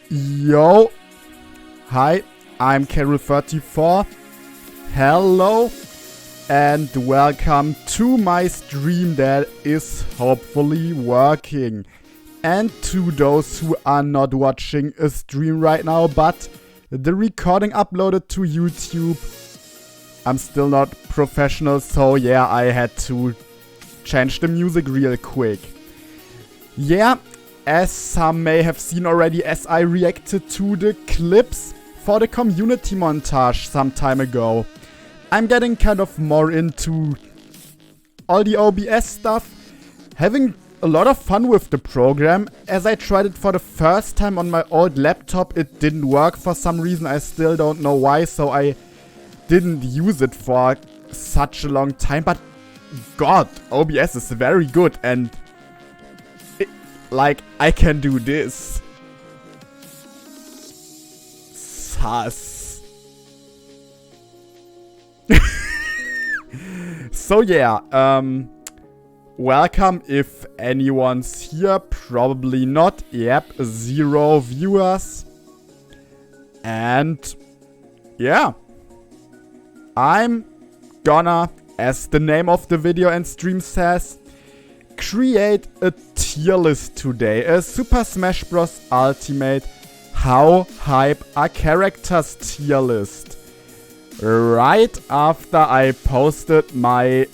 Yo, hi, I'm K.Rule34. Hello, and welcome to my stream that is hopefully working. And to those who are not watching a stream right now, but the recording uploaded to YouTube, I'm still not professional, so yeah, I had to change the music real quick. Yeah. As some may have seen already, as I reacted to the clips for the community montage some time ago, I'm getting kind of more into all the OBS stuff, having a lot of fun with the program. As I tried it for the first time on my old laptop, it didn't work for some reason. I still don't know why, so I didn't use it for such a long time. But God, OBS is very good, and like, I can do this. Sus. So yeah, welcome if anyone's here. Probably not. Yep, 0 viewers. And yeah, I'm gonna, as the name of the video and stream says, create a tier list today. A Super Smash Bros. Ultimate How Hype Are Characters tier list. Right after I posted my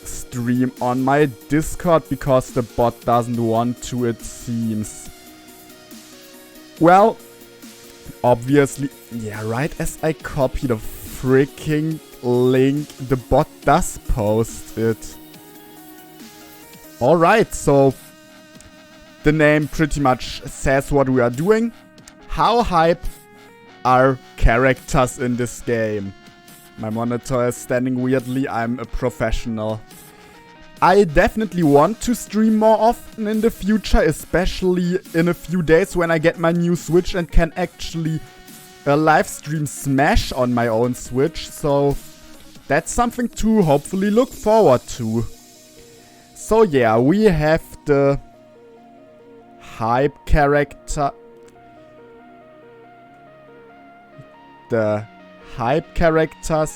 stream on my Discord because the bot doesn't want to, it seems. Well, obviously, yeah, right as I copy the freaking link, the bot does post it. Alright, so the name pretty much says what we are doing. How hype are characters in this game? My monitor is standing weirdly, I'm a professional. I definitely want to stream more often in the future, especially in a few days when I get my new Switch and can actually live stream Smash on my own Switch. So that's something to hopefully look forward to. So yeah, we have the hype character. The hype characters.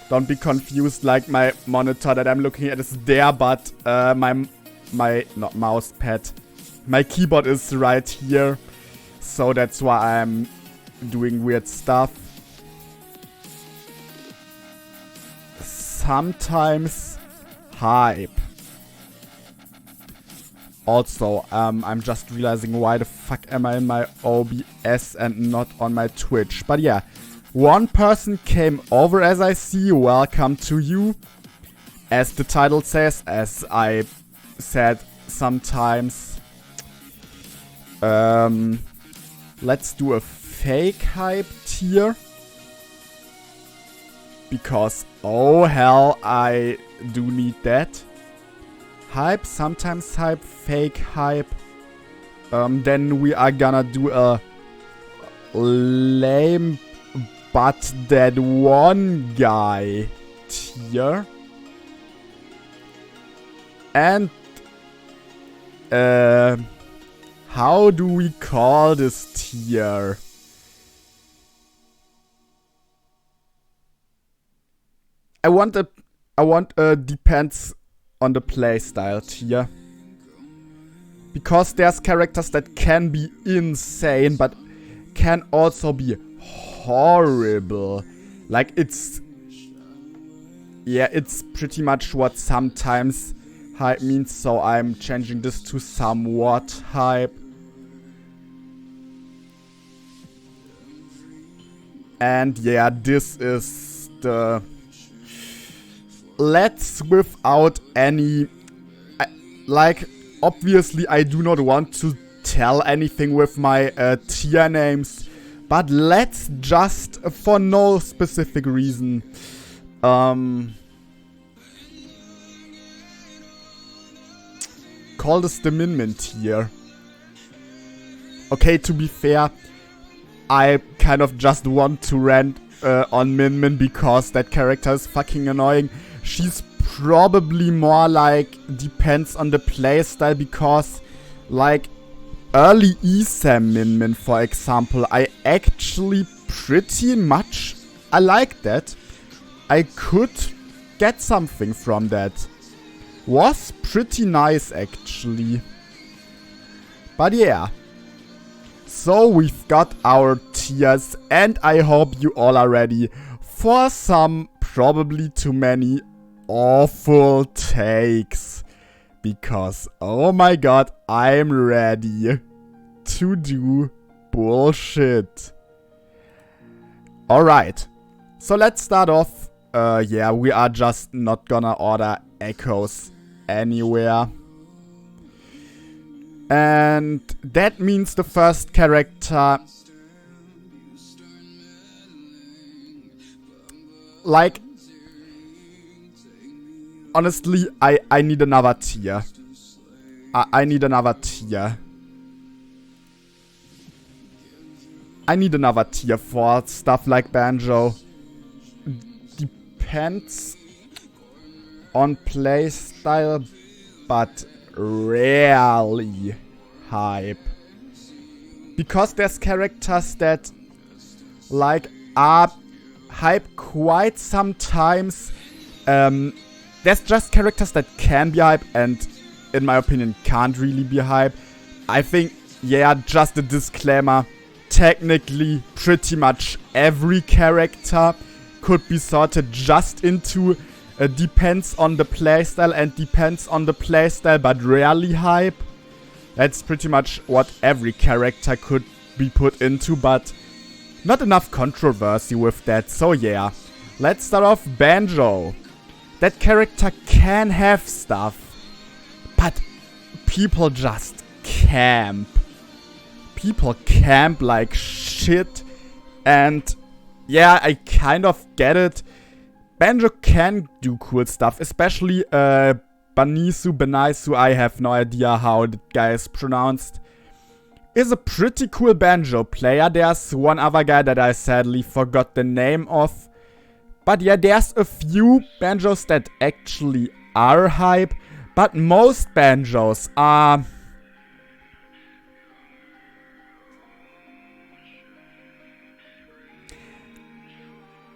Don't be confused, like my monitor that I'm looking at is there, but my not mouse pad. My keyboard is right here. So that's why I'm doing weird stuff. Sometimes hype. Also, I'm just realizing why the fuck am I in my OBS and not on my Twitch. But yeah, one person came over as I see. Welcome to you. As the title says, as I said sometimes. Let's do a fake hype tier. Because, oh hell, I do need that. Hype, sometimes hype, fake hype. Then we are gonna do a lame but that one guy tier. And how do we call this tier? I want a depends on the playstyle tier. Because there's characters that can be insane, but can also be horrible. Like, it's pretty much what sometimes hype means, so I'm changing this to somewhat hype. And yeah, this is the... Let's without any... like, obviously I do not want to tell anything with my tier names. But let's just, for no specific reason, call this the Min tier. Okay, to be fair, I kind of just want to rant on Min because that character is fucking annoying. She's probably more like depends on the playstyle because like early ESAM Min, for example, I actually pretty much, I like that. I could get something from that. Was pretty nice actually. But yeah. So we've got our tiers and I hope you all are ready for some probably too many awful takes. Because oh my god, I'm ready to do bullshit. Alright. So let's start off. Yeah, we are just not gonna order echoes anywhere. And that means the first character, like, honestly, I need another tier. I need another tier. I need another tier for stuff like Banjo. Depends on playstyle, but rarely hype. Because there's characters that like are hype quite sometimes. There's just characters that can be hype and in my opinion can't really be hype. I think, yeah, just a disclaimer, technically pretty much every character could be sorted just into depends on the playstyle and depends on the playstyle but rarely hype. That's pretty much what every character could be put into, but not enough controversy with that. So yeah, let's start off Banjo. That character can have stuff, but people just camp. People camp like shit, and yeah, I kind of get it. Banjo can do cool stuff, especially Benaisu, I have no idea how the guy is pronounced, is a pretty cool Banjo player. There's one other guy that I sadly forgot the name of. But yeah, there's a few Banjos that actually are hype, but most Banjos are...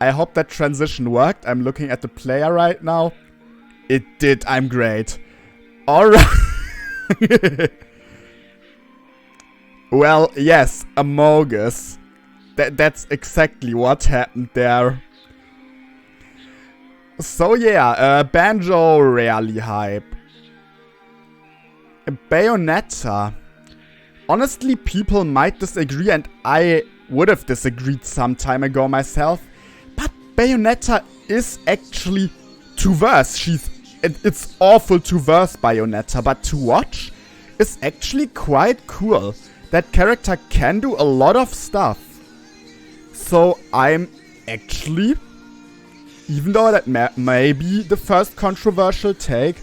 I hope that transition worked. I'm looking at the player right now. It did. I'm great. Alright. Well, yes, Amogus. That's exactly what happened there. So yeah, Banjo rarely hype. Bayonetta. Honestly, people might disagree and I would have disagreed some time ago myself. But Bayonetta is actually to verse. It's awful to verse Bayonetta, but to watch is actually quite cool. That character can do a lot of stuff. So I'm actually, even though that may be the first controversial take,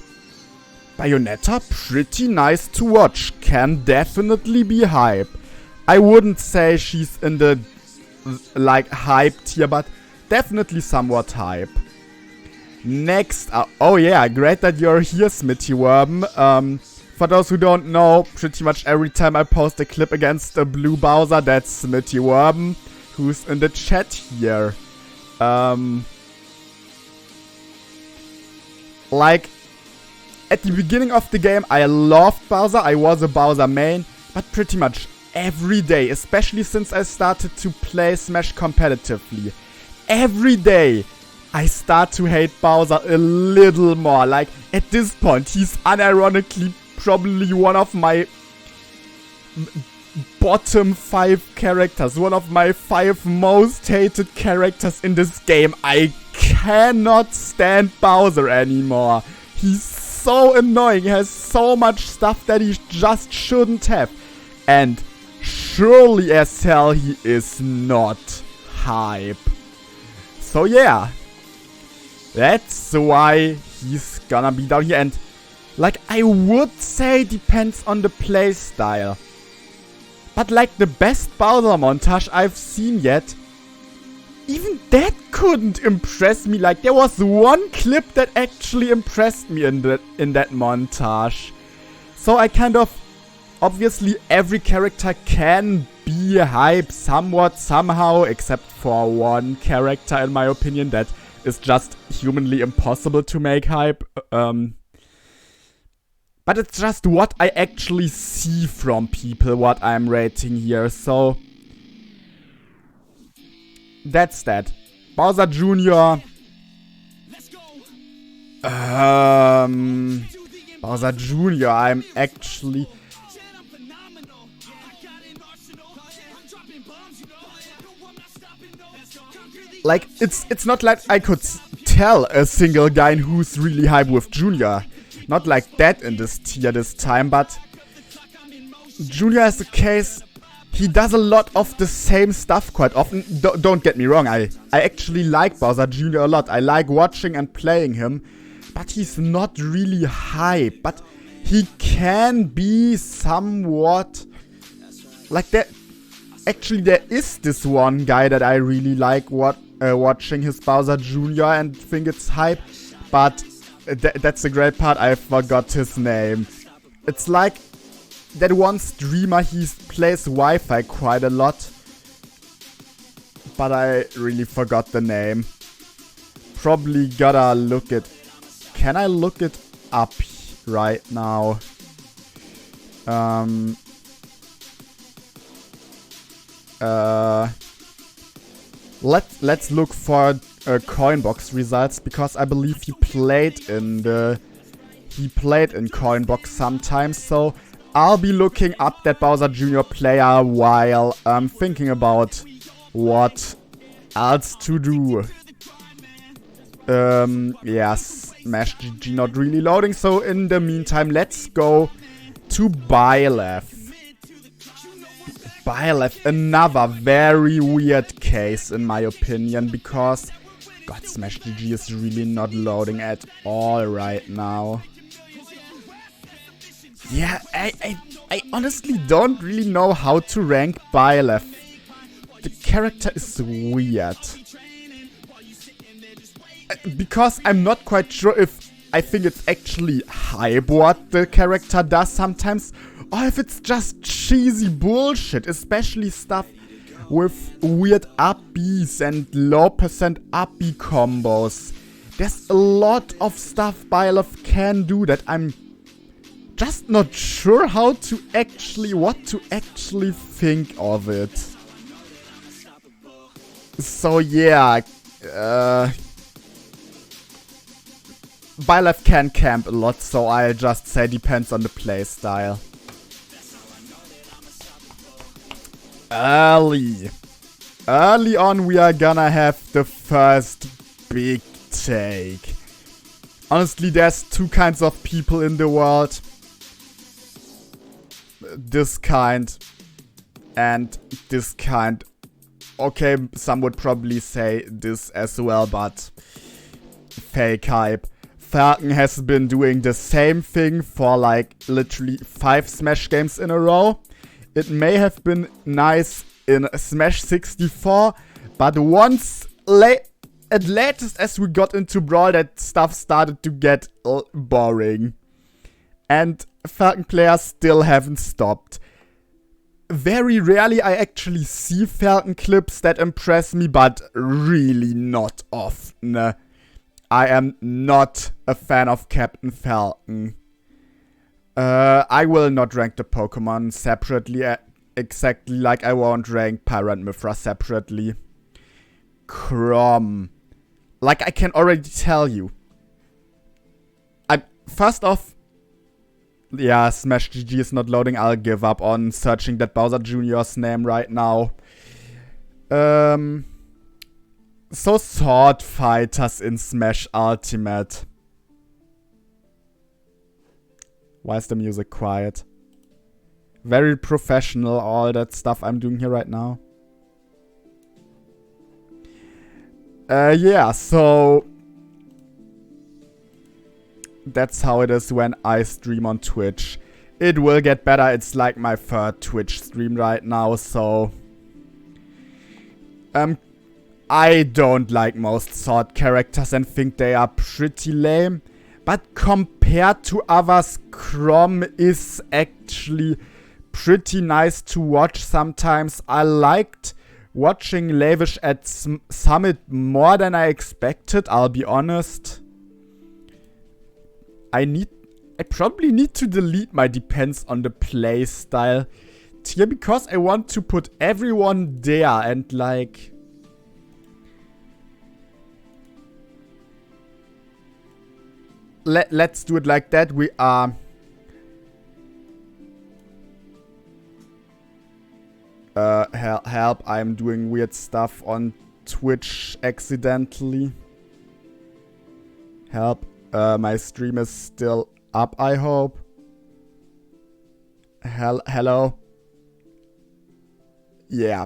Bayonetta pretty nice to watch. Can definitely be hype. I wouldn't say she's in the like hype tier, but definitely somewhat hype. Next, oh yeah, great that you're here, Smitty Worm. For those who don't know, pretty much every time I post a clip against the blue Bowser, that's Smitty Worm, who's in the chat here. Like, at the beginning of the game, I loved Bowser, I was a Bowser main, but pretty much every day, especially since I started to play Smash competitively, every day I start to hate Bowser a little more. Like, at this point, he's unironically probably one of my bottom 5 characters. One of my 5 most hated characters in this game. I cannot stand Bowser anymore. He's so annoying. He has so much stuff that he just shouldn't have. And surely as hell he is not hype. So yeah. That's why he's gonna be down here. And like, I would say depends on the playstyle. But like the best Bowser montage I've seen yet, even that couldn't impress me. Like, there was one clip that actually impressed me in that montage. So I kind of Obviously, every character can be hype somewhat, somehow, except for one character, in my opinion, that is just humanly impossible to make hype. But it's just what I actually see from people, what I'm rating here, so... That's that. Bowser Jr. Bowser Jr. I'm actually... Like, it's not like I could tell a single guy who's really hype with Junior. Not like that in this tier this time, but... Junior is the case... He does a lot of the same stuff quite often. Don't get me wrong, I actually like Bowser Jr. a lot. I like watching and playing him. But he's not really hype. But he can be somewhat... Like that... Actually, there is this one guy that I really like watching his Bowser Jr. and think it's hype. But that's the great part, I forgot his name. It's like... That one streamer, he plays Wi-Fi quite a lot. But I really forgot the name. Probably gotta look it. Can I look it up right now? Let's look for Coinbox results, because I believe he played in Coinbox sometimes, so I'll be looking up that Bowser Jr. player while thinking about what else to do. Yes, Smash GG not really loading, so in the meantime, let's go to Byleth. Byleth, another very weird case in my opinion, because God, Smash GG is really not loading at all right now. Yeah, I honestly don't really know how to rank Byleth. The character is weird. Because I'm not quite sure if I think it's actually hype what the character does sometimes, or if it's just cheesy bullshit, especially stuff with weird up Bs and low percent up B combos. There's a lot of stuff Byleth can do that I'm just not sure what to actually think of it. So yeah, Byleth can camp a lot, so I'll just say depends on the playstyle. Early on we are gonna have the first big take. Honestly, there's two kinds of people in the world. This kind and this kind. Okay, some would probably say this as well, but fake hype. Falcon has been doing the same thing for like literally 5 Smash games in a row. It may have been nice in Smash 64, but once at latest as we got into Brawl, that stuff started to get boring. And Falcon players still haven't stopped. Very rarely I actually see Falcon clips that impress me, but really not often. I am not a fan of Captain Falcon. I will not rank the Pokemon separately, exactly like I won't rank Pyra and Mythra separately. Chrom. Like I can already tell you. First off, yeah, Smash GG is not loading. I'll give up on searching that Bowser Jr.'s name right now. So Sword Fighters in Smash Ultimate. Why is the music quiet? Very professional, all that stuff I'm doing here right now. Yeah, so that's how it is when I stream on Twitch. It will get better. It's like my 3rd Twitch stream right now, so I don't like most sword characters and think they are pretty lame. But compared to others, Chrom is actually pretty nice to watch sometimes. I liked watching Lavish at Summit more than I expected, I'll be honest. I probably need to delete my depends on the playstyle tier because I want to put everyone there and like... Let's do it like that. We are... help, I'm doing weird stuff on Twitch accidentally. Help, my stream is still up, I hope. Hello? Yeah.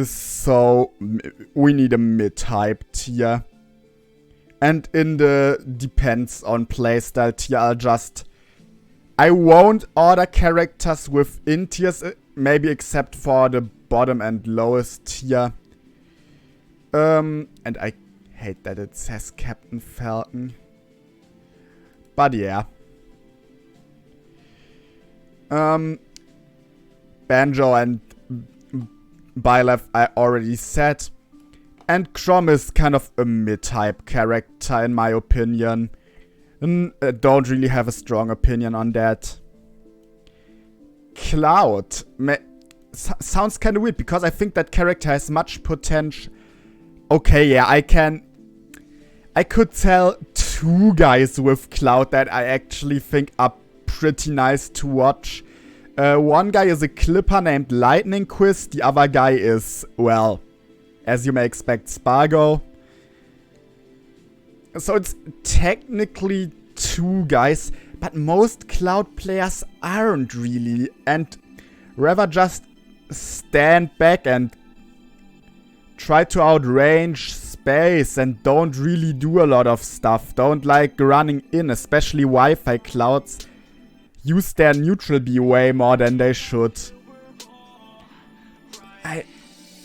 So, we need a mid-hype tier. And in the depends on playstyle tier, I won't order characters within tiers, maybe except for the bottom and lowest tier. And I hate that it says Captain Falcon. But yeah. Banjo and Byleth I already said. And Chrom is kind of a mid-type character in my opinion. Don't really have a strong opinion on that. Cloud. Sounds kind of weird because I think that character has much potential. Okay, yeah, I could tell two guys with Cloud that I actually think are pretty nice to watch. One guy is a clipper named Lightning Quiz. The other guy is, well, as you may expect, Spargo. So it's technically two guys, but most Cloud players aren't really, and rather just stand back and try to outrange space and don't really do a lot of stuff. Don't like running in, especially Wi-Fi Clouds use their neutral B way more than they should.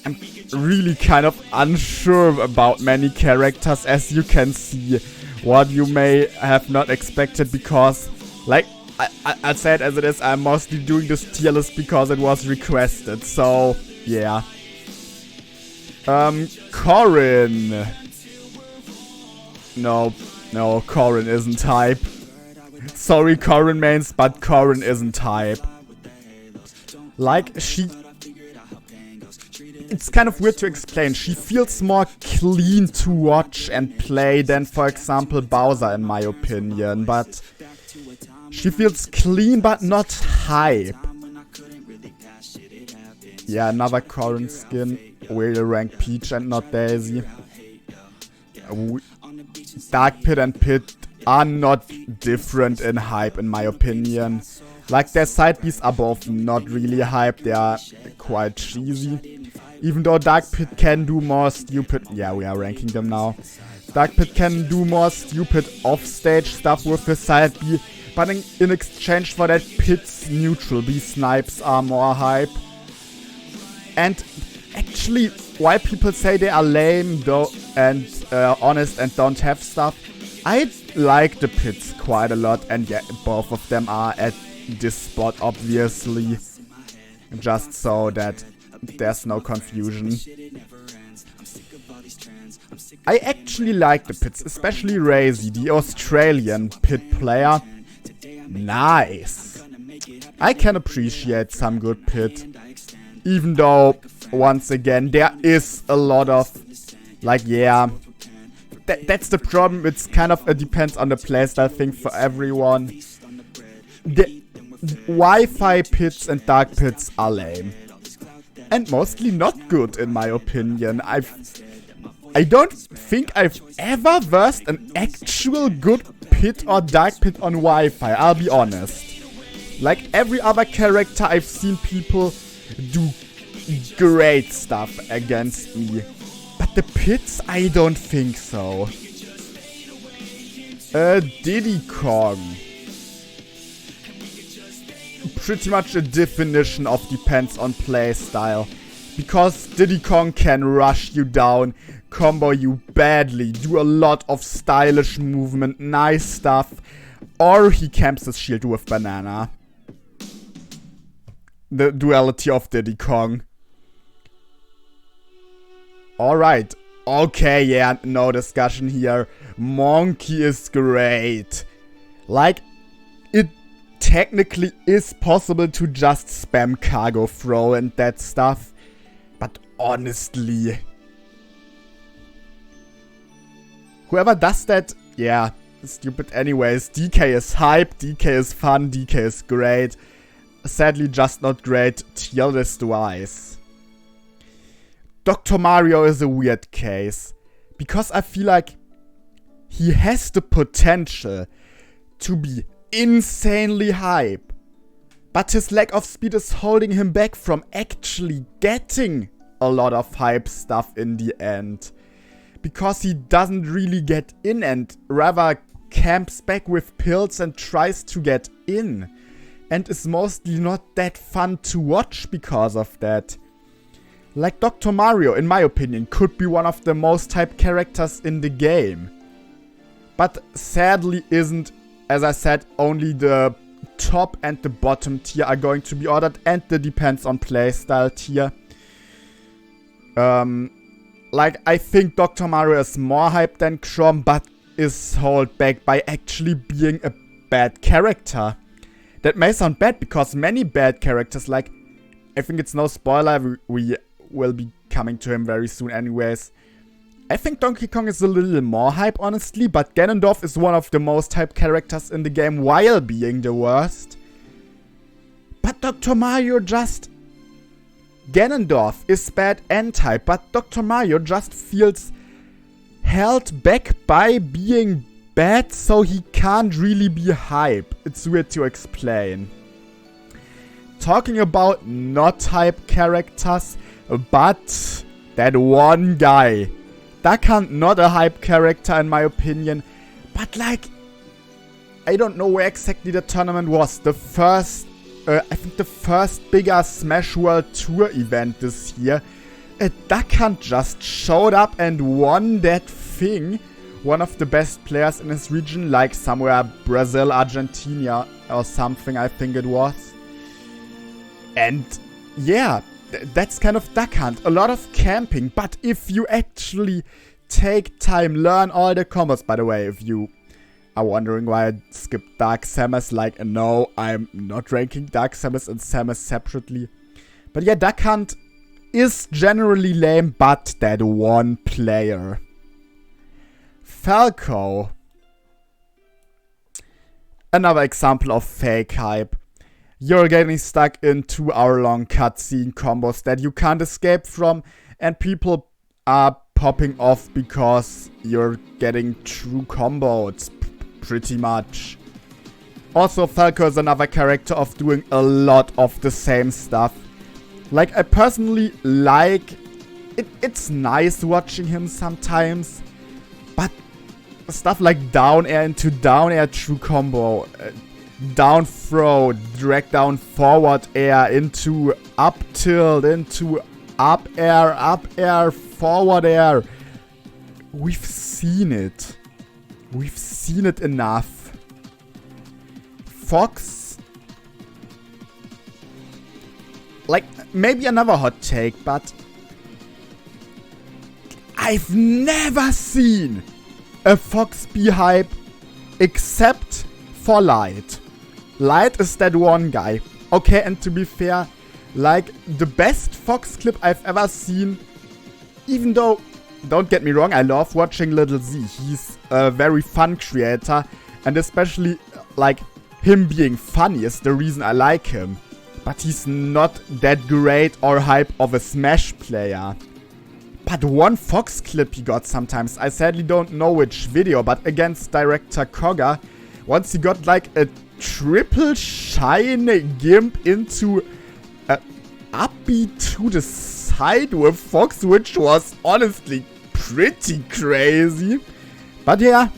I'm really kind of unsure about many characters, as you can see. What you may have not expected because, like, I said as it is, I'm mostly doing this tier list because it was requested. So, yeah. Corrin. No, Corrin isn't hype. Sorry, Corrin mains, but Corrin isn't hype. Like, it's kind of weird to explain. She feels more clean to watch and play than, for example, Bowser, in my opinion. But she feels clean but not hype. Yeah, another Corrin skin. Will rank Peach and not Daisy. Dark Pit and Pit are not different in hype, in my opinion. Like, their side Bs are both not really hype. They are quite cheesy. Even though Dark Pit can do more stupid... Yeah, we are ranking them now. Dark Pit can do more stupid offstage stuff with his side B. But in exchange for that, Pit's neutral B snipes are more hype. And actually, while people say they are lame though and honest and don't have stuff, I like the Pits quite a lot. And yeah, both of them are at this spot, obviously. Just so that there's no confusion. I actually like the Pits, especially Razy, the Australian Pit player. Nice. I can appreciate some good Pit. Even though, once again, there is a lot of, like, yeah. That's the problem. It's kind of, it depends on the playstyle thing for everyone. The Wi-Fi Pits and Dark Pits are lame. And mostly not good, in my opinion. I don't think I've ever versed an actual good Pit or Dark Pit on Wi-Fi, I'll be honest. Like every other character, I've seen people do great stuff against me. But the Pits, I don't think so. Diddy Kong. Pretty much a definition of depends on playstyle. Because Diddy Kong can rush you down, combo you badly, do a lot of stylish movement, nice stuff. or he camps his shield with banana. The duality of Diddy Kong. Alright. Okay, yeah, no discussion here. Monkey is great. Like, it technically is possible to just spam cargo throw and that stuff. But honestly, whoever does that, yeah, stupid anyways. DK is hype, DK is fun, DK is great. Sadly, just not great tier list-wise. Dr. Mario is a weird case, because I feel like he has the potential to be insanely hype, but his lack of speed is holding him back from actually getting a lot of hype stuff in the end, because he doesn't really get in and rather camps back with pills and tries to get in, and is mostly not that fun to watch because of that. Like, Dr. Mario, in my opinion, could be one of the most hyped characters in the game. But sadly isn't, as I said, only the top and the bottom tier are going to be ordered, and the depends on playstyle tier. Like, I think Dr. Mario is more hyped than Chrom, but is held back by actually being a bad character. That may sound bad, because many bad characters, like, I think it's no spoiler, we will be coming to him very soon anyways. I think Donkey Kong is a little more hype, honestly, but Ganondorf is one of the most hyped characters in the game while being the worst. But Dr. Mario just... Ganondorf is bad and hype, but Dr. Mario just feels held back by being bad, so he can't really be hype. It's weird to explain. Talking about not hype characters, but that one guy. Duck Hunt, not a hype character in my opinion, but like, I don't know where exactly the tournament was. The first, I think the first bigger Smash World Tour event this year. Duck Hunt just showed up and won that thing. One of the best players in his region, like somewhere Brazil, Argentina or something, I think it was. And yeah, that's kind of Duck Hunt. A lot of camping, but if you actually take time, learn all the combos. By the way, if you are wondering why I skipped Dark Samus, like, no, I'm not ranking Dark Samus and Samus separately. But yeah, Duck Hunt is generally lame, but that one player. Falco. Another example of fake hype. You're getting stuck in 2-hour-long cutscene combos that you can't escape from, and people are popping off because you're getting true combos, pretty much. Also, Falco is another character of doing a lot of the same stuff. Like, I personally like it. It's nice watching him sometimes, but stuff like down air into down air true combo, down throw, drag down forward air into up tilt, into up air, forward air. We've seen it. We've seen it enough. Fox. Like, maybe another hot take, but I've never seen a Fox be hype except for Light. Light is that one guy. Okay, and to be fair, like, the best Fox clip I've ever seen, even though, don't get me wrong, I love watching Little Z. He's a very fun creator, and especially, like, him being funny is the reason I like him. But he's not that great or hype of a Smash player. But one Fox clip he got sometimes, I sadly don't know which video, but against director Koga, once he got like a triple shine gimp into a upbeat to the side with Fox, which was honestly pretty crazy. But yeah,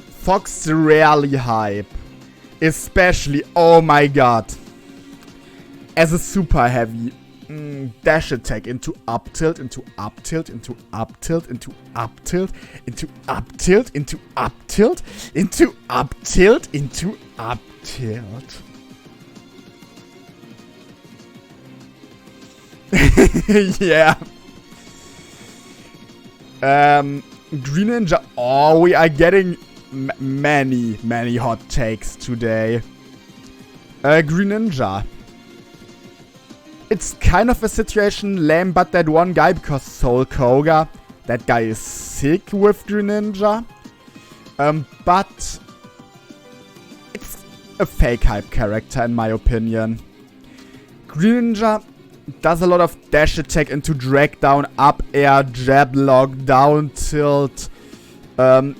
Fox rarely hype. Especially, oh my god, as a super heavy. dash attack into up tilt, into up tilt, into up tilt, into up tilt, into up tilt, into up tilt, into up tilt, into up tilt. Yeah. Green Ninja. Oh, we are getting many hot takes today. Green Ninja. It's kind of a situation lame, but that one guy, because Soul Koga, that guy is sick with Green Ninja. But it's a fake hype character in my opinion. Green Ninja does a lot of dash attack into drag down, up air, jab lock, down tilt, or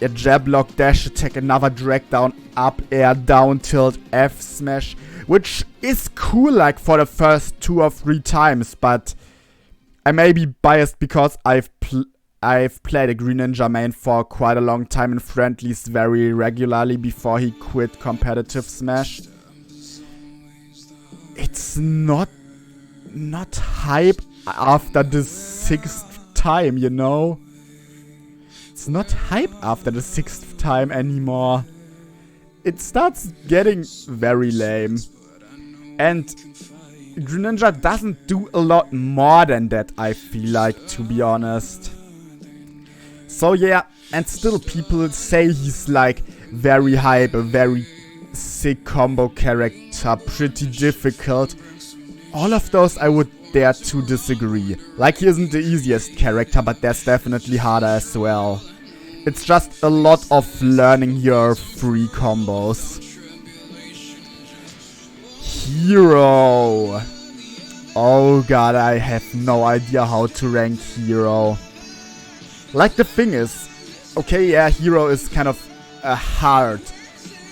a jab lock, dash attack, another drag down, up air, down tilt, F smash, which is cool like for the first 2 or 3 times, but I may be biased because I've played a Green Ninja main for quite a long time in friendlies very regularly before he quit competitive Smash. It's not hype after the 6th time, you know? It's not hype after the 6th time anymore. It starts getting very lame. And Green Ninja doesn't do a lot more than that, I feel like, to be honest. So yeah, and still people say he's like very hype, a very sick combo character, pretty difficult. All of those I would dare to disagree. Like, he isn't the easiest character, but there's definitely harder as well. It's just a lot of learning your free combos. Hero. Oh god, I have no idea how to rank Hero. Like, the thing is, okay, yeah, Hero is kind of a hard,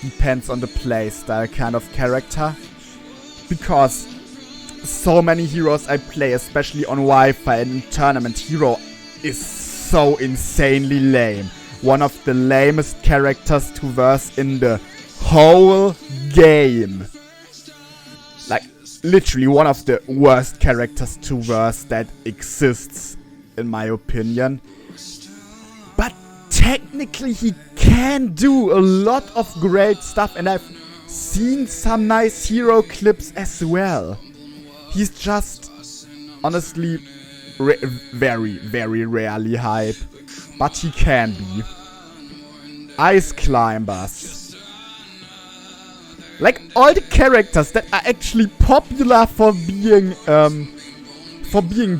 depends on the playstyle kind of character. Because so many heroes I play, especially on Wi-Fi and in tournament, Hero is so insanely lame. One of the lamest characters to verse in the whole game. Like, literally one of the worst characters to verse that exists, in my opinion. But technically he can do a lot of great stuff, and I've seen some nice Hero clips as well. He's just, honestly, very rarely hype. But he can be. Ice Climbers. Like, all the characters that are actually popular for being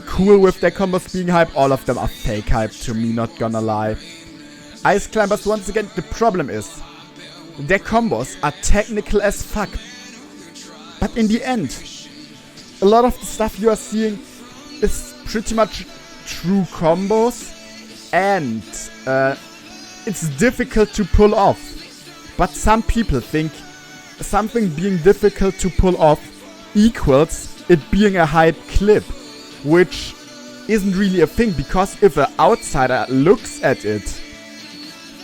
cool with their combos being hype, all of them are fake hype to me, not gonna lie. Ice Climbers, once again, the problem is their combos are technical as fuck. But in the end, a lot of the stuff you are seeing is pretty much true combos, and it's difficult to pull off. But some people think something being difficult to pull off equals it being a hype clip, which isn't really a thing, because if an outsider looks at it,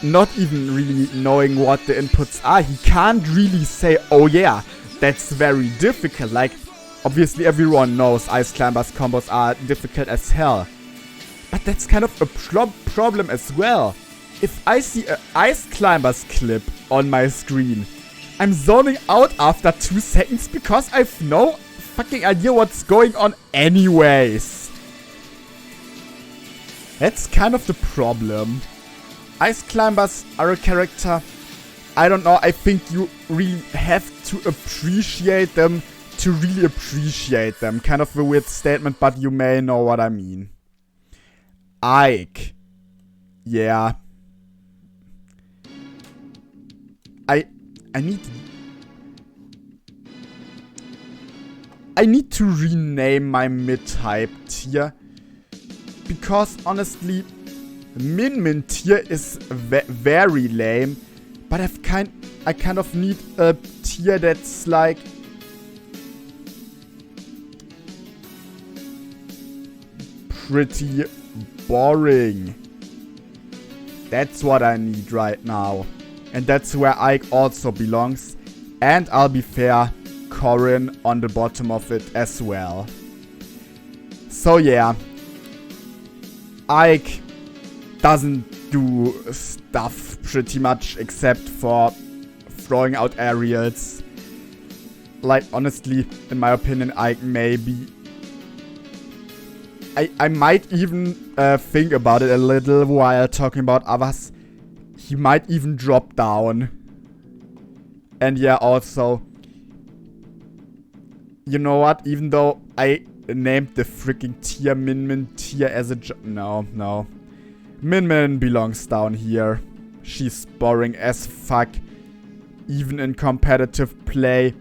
not even really knowing what the inputs are, he can't really say, oh yeah, that's very difficult. Like, obviously everyone knows Ice Climbers combos are difficult as hell. But that's kind of a problem as well. If I see an Ice Climbers clip on my screen, I'm zoning out after 2 seconds because I've no fucking idea what's going on anyways. That's kind of the problem. Ice Climbers are a character, I don't know, I think you really have to appreciate them to really appreciate them. Kind of a weird statement, but you may know what I mean. Ike. Yeah. I need to rename my mid-hype tier. Because honestly, min tier is very lame. But I kind of need a tier that's like pretty boring. That's what I need right now. And that's where Ike also belongs. And I'll be fair, Corin on the bottom of it as well. So yeah, Ike doesn't do stuff pretty much except for throwing out aerials. Like, honestly, in my opinion, Ike maybe... I might even think about it a little while talking about others. He might even drop down. And yeah, also... You know what? Even though I named the freaking tier Min tier as a... No. Min belongs down here. She's boring as fuck. Even in competitive play.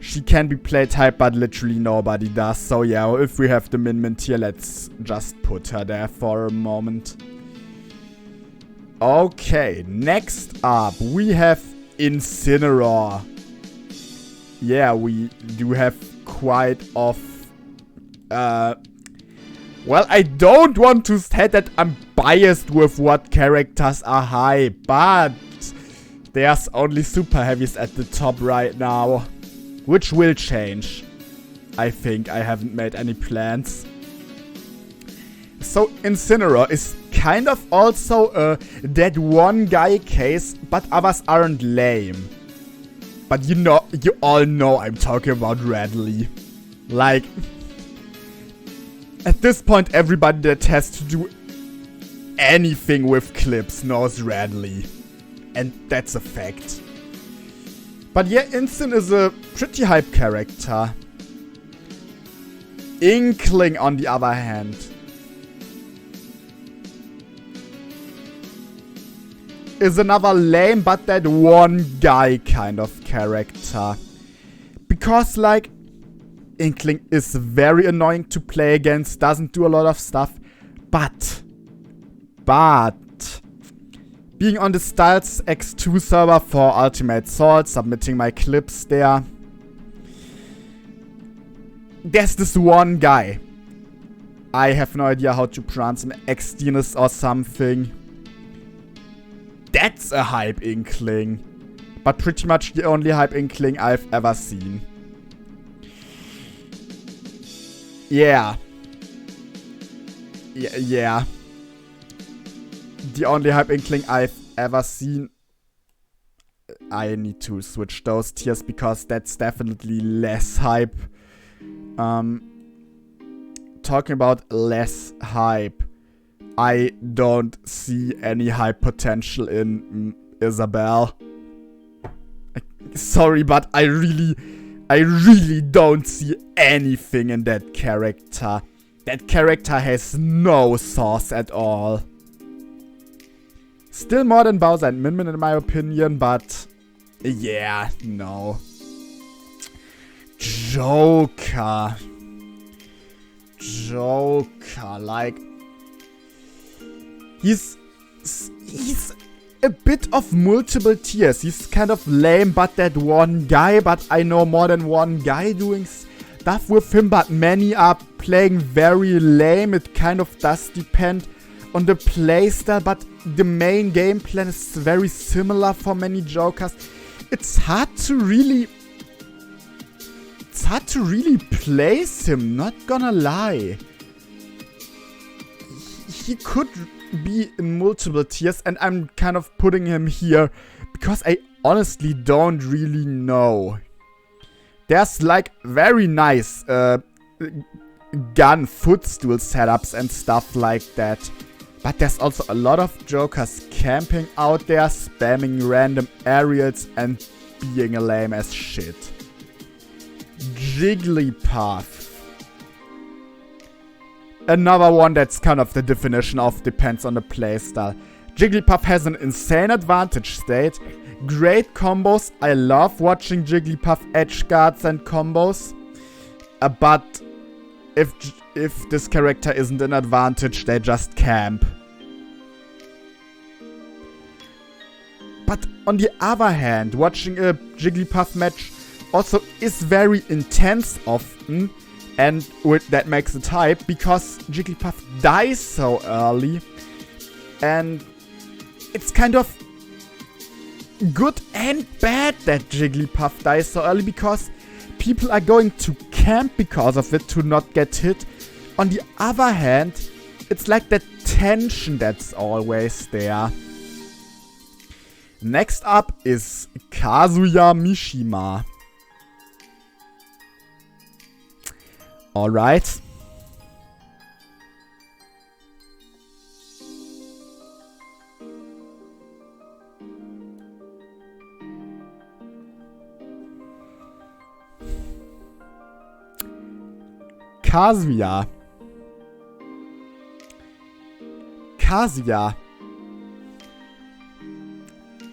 She can be play type, but literally nobody does. So yeah, if we have the Min tier, let's just put her there for a moment. Okay, next up, we have Incineroar. Yeah, we do have quite of... Well, I don't want to say that I'm biased with what characters are high, but there's only super heavies at the top right now. Which will change. I think I haven't made any plans. So Incineroar is kind of also that one guy case, but others aren't lame. But you all know I'm talking about Radley. Like, at this point everybody that has to do anything with clips knows Radley. And that's a fact. But yeah, Incin is a pretty hype character. Inkling, on the other hand, is another lame but that one guy kind of character. Because, like, Inkling is very annoying to play against, doesn't do a lot of stuff, but being on the Styles X2 server for Ultimate Salt, submitting my clips there, there's this one guy. I have no idea how to pronounce him, Xdinus or something. That's a hype Inkling. But pretty much the only hype Inkling I've ever seen. Yeah. Yeah. The only hype Inkling I've ever seen. I need to switch those tiers because that's definitely less hype. Talking about less hype, I don't see any hype potential in Isabelle. Sorry, but I really don't see anything in that character. That character has no sauce at all. Still more than Bowser and Min in my opinion, but yeah, no. Joker, like, he's a bit of multiple tiers. He's kind of lame, but that one guy, but I know more than one guy doing stuff with him, but many are playing very lame. It kind of does depend on the playstyle, but the main game plan is very similar for many Jokers. It's hard to really place him, not gonna lie. He could be in multiple tiers, and I'm kind of putting him here because I honestly don't really know. There's like very nice gun footstool setups and stuff like that. But there's also a lot of Jokers camping out there, spamming random aerials and being lame as shit. Jigglypuff. Another one that's kind of the definition of depends on the playstyle. Jigglypuff has an insane advantage state. Great combos. I love watching Jigglypuff edge guards and combos. But if this character isn't an advantage, they just camp. But on the other hand, watching a Jigglypuff match also is very intense often, and that makes it hype because Jigglypuff dies so early, and it's kind of good and bad that Jigglypuff dies so early because people are going to camp because of it to not get hit. On the other hand, it's like that tension that's always there. Next up is Kazuya Mishima. Alright. Kazuya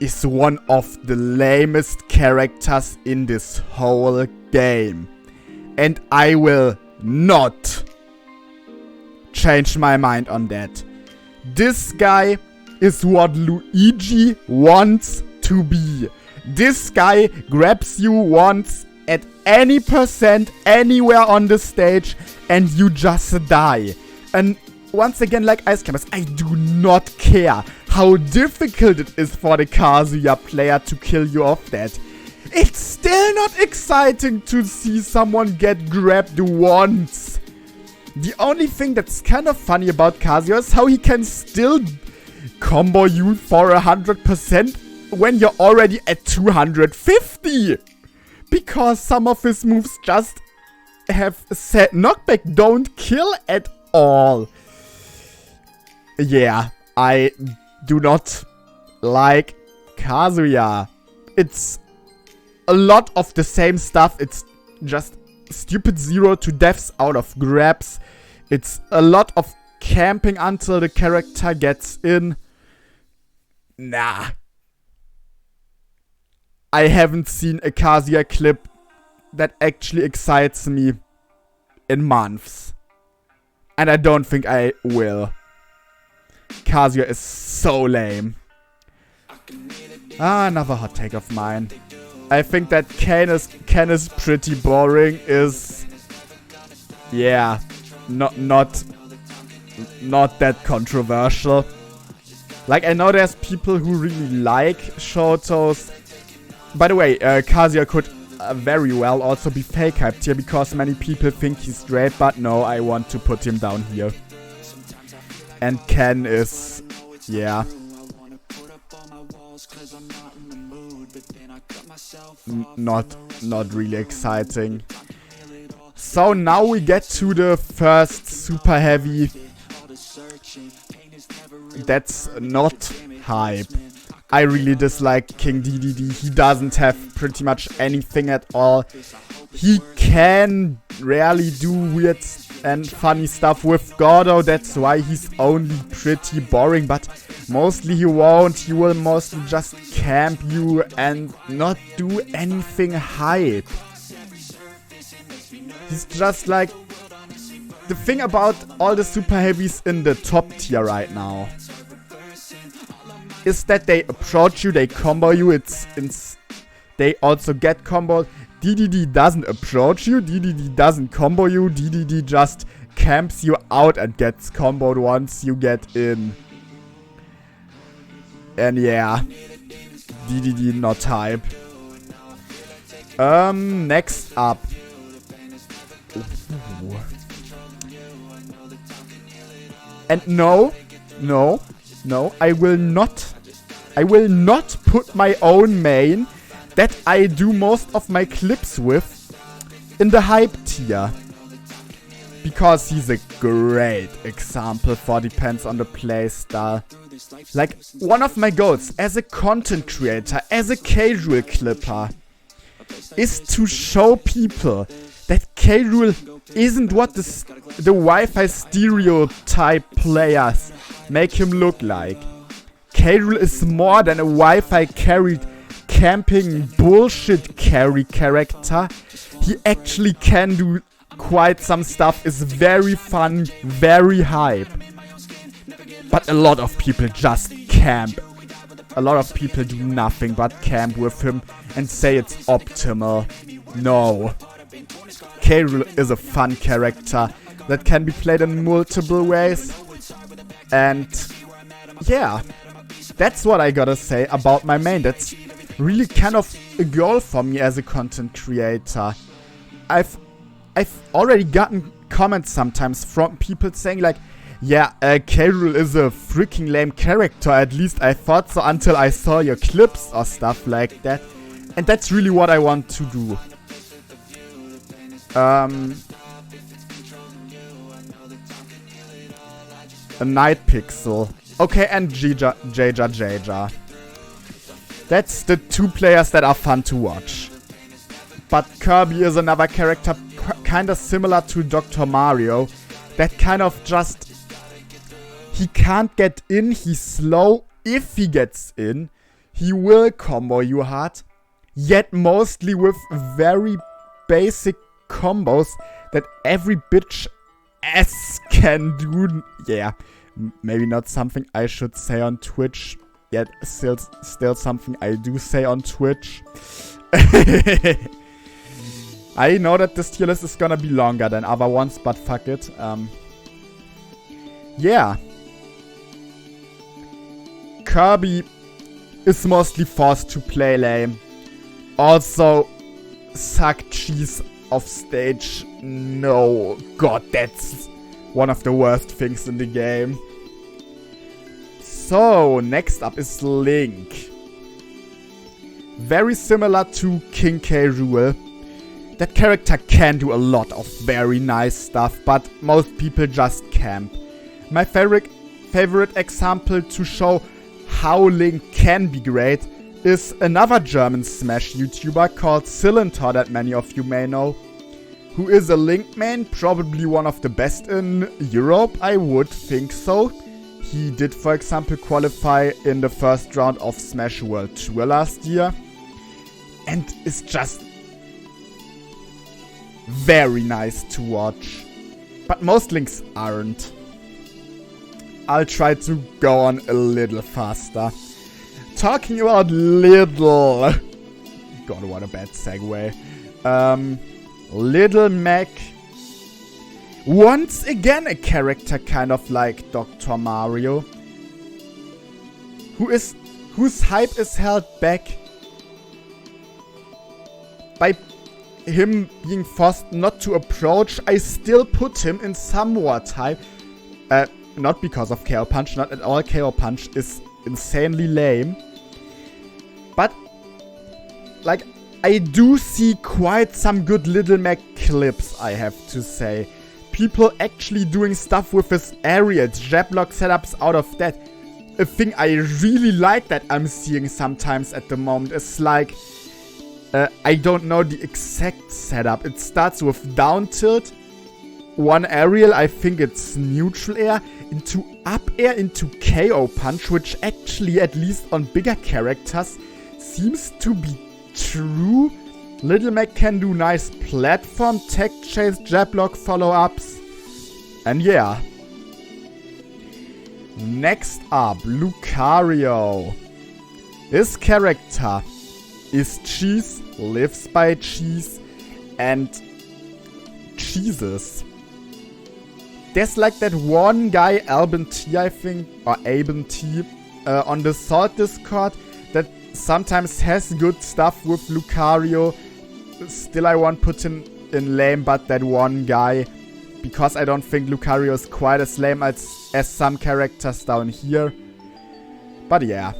is one of the lamest characters in this whole game. And I will not change my mind on that. This guy is what Luigi wants to be. This guy grabs you once at any percent anywhere on the stage and you just die. And once again, like Ice Campers, I do not care how difficult it is for the Kazuya player to kill you off that. It's still not exciting to see someone get grabbed once. The only thing that's kind of funny about Kazuya is how he can still combo you for 100% when you're already at 250. Because some of his moves just have set knockback, don't kill at all. Yeah, I do not like Kazuya. It's a lot of the same stuff. It's just stupid 0 to deaths out of grabs. It's a lot of camping until the character gets in. Nah. I haven't seen a Kazuya clip that actually excites me in months. And I don't think I will. Kazuya is so lame. Another hot take of mine. I think that Ken is pretty boring. Yeah, not that controversial. Like, I know there's people who really like Shotos. By the way, Kazuya could very well also be fake hyped here because many people think he's great, but no, I want to put him down here. And Ken is, yeah. Not really exciting. So now we get to the first super heavy. That's not hype. I really dislike King DDD. He doesn't have pretty much anything at all. He can rarely do weird and funny stuff with Gordo. That's why he's only pretty boring. But mostly he won't. He will mostly just camp you and not do anything hype. He's just like... The thing about all the super heavies in the top tier right now is that they approach you, they combo you, they also get comboed. DDD doesn't approach you, DDD doesn't combo you, DDD just camps you out and gets comboed once you get in. And yeah, DDD not hype. Next up. Ooh. And no, I will not put my own main that I do most of my clips with in the hype tier. Because he's a great example for depends on the playstyle. Like, one of my goals as a content creator, as a K.Rule clipper, is to show people that K.Rule isn't what the Wi-Fi stereotype players make him look like. K.Rule is more than a Wi-Fi carried camping bullshit carry character. He actually can do quite some stuff, is very fun, very hype. But a lot of people just camp. A lot of people do nothing but camp with him and say it's optimal. No. K.Rule is a fun character that can be played in multiple ways. And yeah, that's what I gotta say about my main. That's really kind of a goal for me as a content creator. I've already gotten comments sometimes from people saying like, yeah, K.Rule is a freaking lame character. At least I thought so until I saw your clips or stuff like that. And that's really what I want to do. A Night Pixel. Okay, and Jaja. That's the two players that are fun to watch. But Kirby is another character kinda similar to Dr. Mario. That kind of just... He can't get in, he's slow. If he gets in, he will combo you hard. Yet mostly with very basic combos that every bitch ass can do. Yeah, maybe not something I should say on Twitch. Yet still something I do say on Twitch. I know that this tier list is gonna be longer than other ones, but fuck it. Yeah. Kirby is mostly forced to play lame. Also, suck cheese off stage. No. God, that's one of the worst things in the game. So, next up is Link. Very similar to King K.Rule. That character can do a lot of very nice stuff, but most people just camp. My favorite example to show how Link can be great is another German Smash YouTuber called Cylinder that many of you may know, who is a Link main, probably one of the best in Europe, I would think so. He did, for example, qualify in the first round of Smash World Tour last year, and is just very nice to watch. But most Links aren't. I'll try to go on a little faster. Talking about little... God, what a bad segue. Little Mac. Once again a character kind of like Dr. Mario. Whose hype is held back by him being forced not to approach. I still put him in somewhat hype. Not because of KO Punch, not at all. KO Punch is insanely lame. But, like, I do see quite some good Little Mac clips, I have to say. People actually doing stuff with his aerials, jab lock setups out of that. A thing I really like that I'm seeing sometimes at the moment is like... I don't know the exact setup. It starts with down tilt, one aerial, I think it's neutral air, into up air, into KO punch, which actually, at least on bigger characters, seems to be true. Little Mac can do nice platform, tech chase, jab lock follow-ups. And yeah. Next up, Lucario. This character is cheese, lives by cheese, and cheeses. There's like that one guy, Alban T, I think, or Aben T, on the Salt Discord that sometimes has good stuff with Lucario. Still, I won't put him in lame, but that one guy, because I don't think Lucario is quite as lame as some characters down here. But yeah.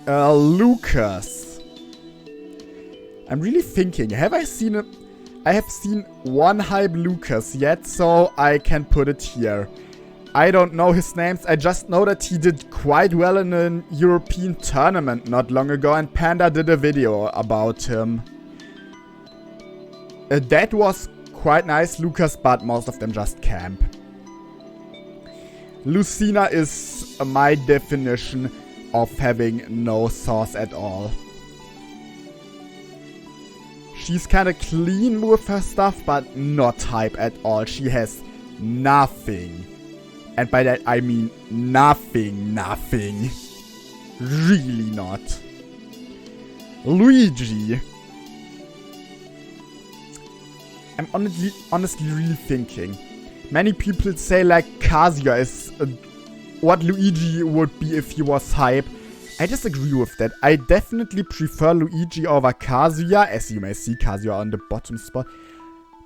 Lucas. I'm really thinking, have I seen a... I have seen one hype Lucas yet, so I can put it here. I don't know his names, I just know that he did quite well in a European tournament not long ago, and Panda did a video about him. That was quite nice, Lucas, but most of them just camp. Lucina is my definition of having no sauce at all. She's kinda clean with her stuff, but not hype at all. She has nothing. And by that I mean nothing. Really not. Luigi. I'm honestly really thinking. Many people say like Kazuya is what Luigi would be if he was hype. I disagree with that. I definitely prefer Luigi over Kazuya. As you may see, Kazuya on the bottom spot.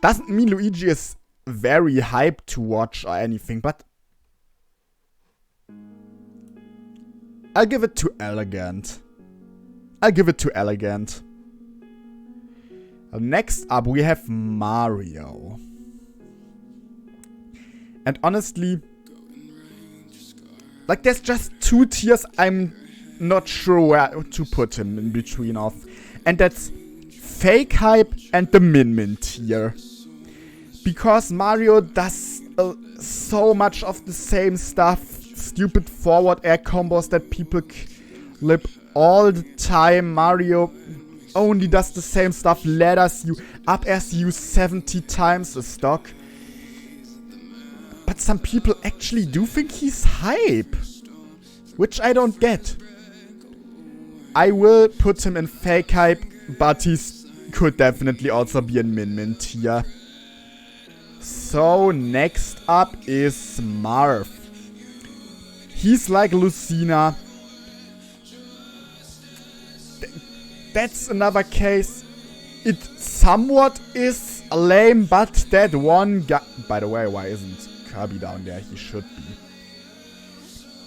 Doesn't mean Luigi is very hyped to watch or anything, but I'll give it to Elegant. Next up, we have Mario. And honestly, like, there's just 2 tiers I'm not sure where to put him in between of. And that's fake hype and the min tier. Because Mario does so much of the same stuff. Stupid forward air combos that people clip all the time. Mario only does the same stuff. Ladders you, up airs you 70 times a stock. But some people actually do think he's hype. Which I don't get. I will put him in fake hype, but he could definitely also be in min tier. So next up is Marth. He's like Lucina. That's another case. It somewhat is lame, but that one guy... By the way, why isn't Kirby down there? He should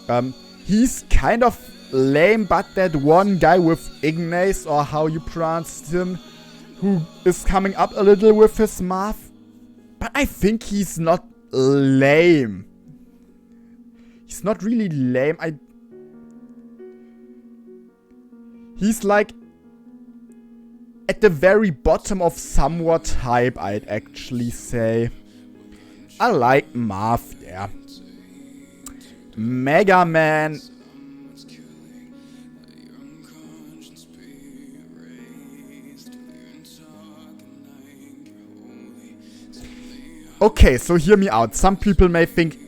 be. He's kind of lame, but that one guy with Ignace, or how you pronounced him, who is coming up a little with his math. But I think he's not lame. He's not really lame. He's like at the very bottom of somewhat hype, I'd actually say. I like Marth, yeah. Mega Man. Okay, so hear me out. Some people may think